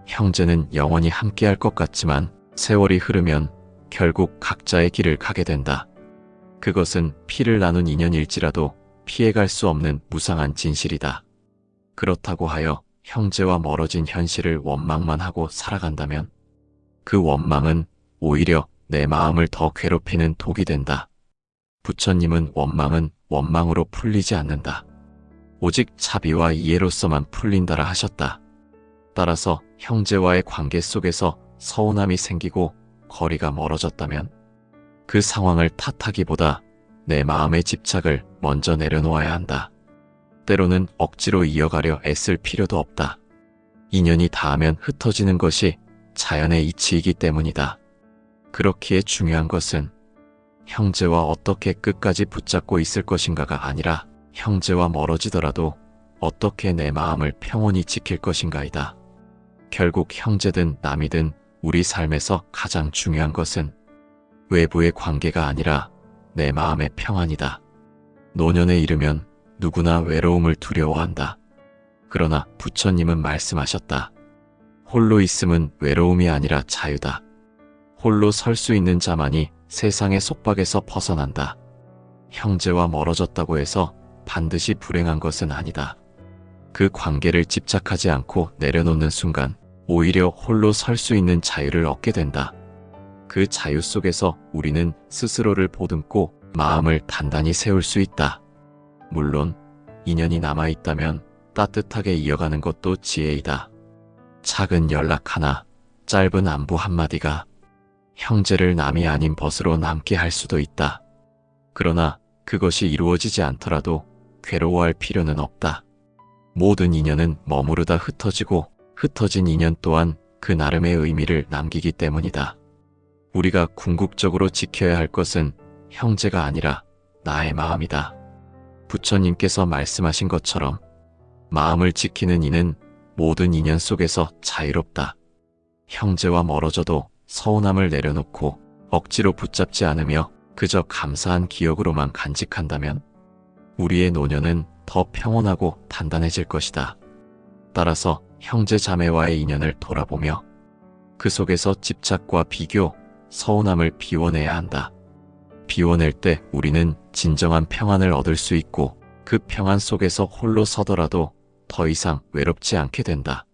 형제는 영원히 함께할 것 같지만 세월이 흐르면 결국 각자의 길을 가게 된다. 그것은 피를 나눈 인연일지라도 피해갈 수 없는 무상한 진실이다. 그렇다고 하여 형제와 멀어진 현실을 원망만 하고 살아간다면 그 원망은 오히려 내 마음을 더 괴롭히는 독이 된다. 부처님은 원망은 원망으로 풀리지 않는다. 오직 자비와 이해로서만 풀린다라 하셨다. 따라서 형제와의 관계 속에서 서운함이 생기고 거리가 멀어졌다면 그 상황을 탓하기보다 내 마음의 집착을 먼저 내려놓아야 한다. 때로는 억지로 이어가려 애쓸 필요도 없다. 인연이 닿으면 흩어지는 것이 자연의 이치이기 때문이다. 그렇기에 중요한 것은 형제와 어떻게 끝까지 붙잡고 있을 것인가가 아니라 형제와 멀어지더라도 어떻게 내 마음을 평온히 지킬 것인가이다. 결국 형제든 남이든 우리 삶에서 가장 중요한 것은 외부의 관계가 아니라 내 마음의 평안이다. 노년에 이르면 누구나 외로움을 두려워한다. 그러나 부처님은 말씀하셨다. 홀로 있음은 외로움이 아니라 자유다. 홀로 설 수 있는 자만이 세상의 속박에서 벗어난다. 형제와 멀어졌다고 해서 반드시 불행한 것은 아니다. 그 관계를 집착하지 않고 내려놓는 순간 오히려 홀로 설 수 있는 자유를 얻게 된다. 그 자유 속에서 우리는 스스로를 보듬고 마음을 단단히 세울 수 있다. 물론 인연이 남아있다면 따뜻하게 이어가는 것도 지혜이다. 작은 연락 하나, 짧은 안부 한마디가 형제를 남이 아닌 벗으로 남게 할 수도 있다. 그러나 그것이 이루어지지 않더라도 괴로워할 필요는 없다. 모든 인연은 머무르다 흩어지고 흩어진 인연 또한 그 나름의 의미를 남기기 때문이다. 우리가 궁극적으로 지켜야 할 것은 형제가 아니라 나의 마음이다. 부처님께서 말씀하신 것처럼 마음을 지키는 이는 모든 인연 속에서 자유롭다. 형제와 멀어져도 서운함을 내려놓고 억지로 붙잡지 않으며 그저 감사한 기억으로만 간직한다면 우리의 노년은 더 평온하고 단단해질 것이다. 따라서 형제 자매와의 인연을 돌아보며 그 속에서 집착과 비교, 서운함을 비워내야 한다. 비워낼 때 우리는 진정한 평안을 얻을 수 있고 그 평안 속에서 홀로 서더라도 더 이상 외롭지 않게 된다.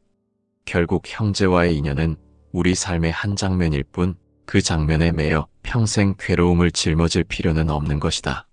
결국 형제와의 인연은 우리 삶의 한 장면일 뿐 그 장면에 매여 평생 괴로움을 짊어질 필요는 없는 것이다.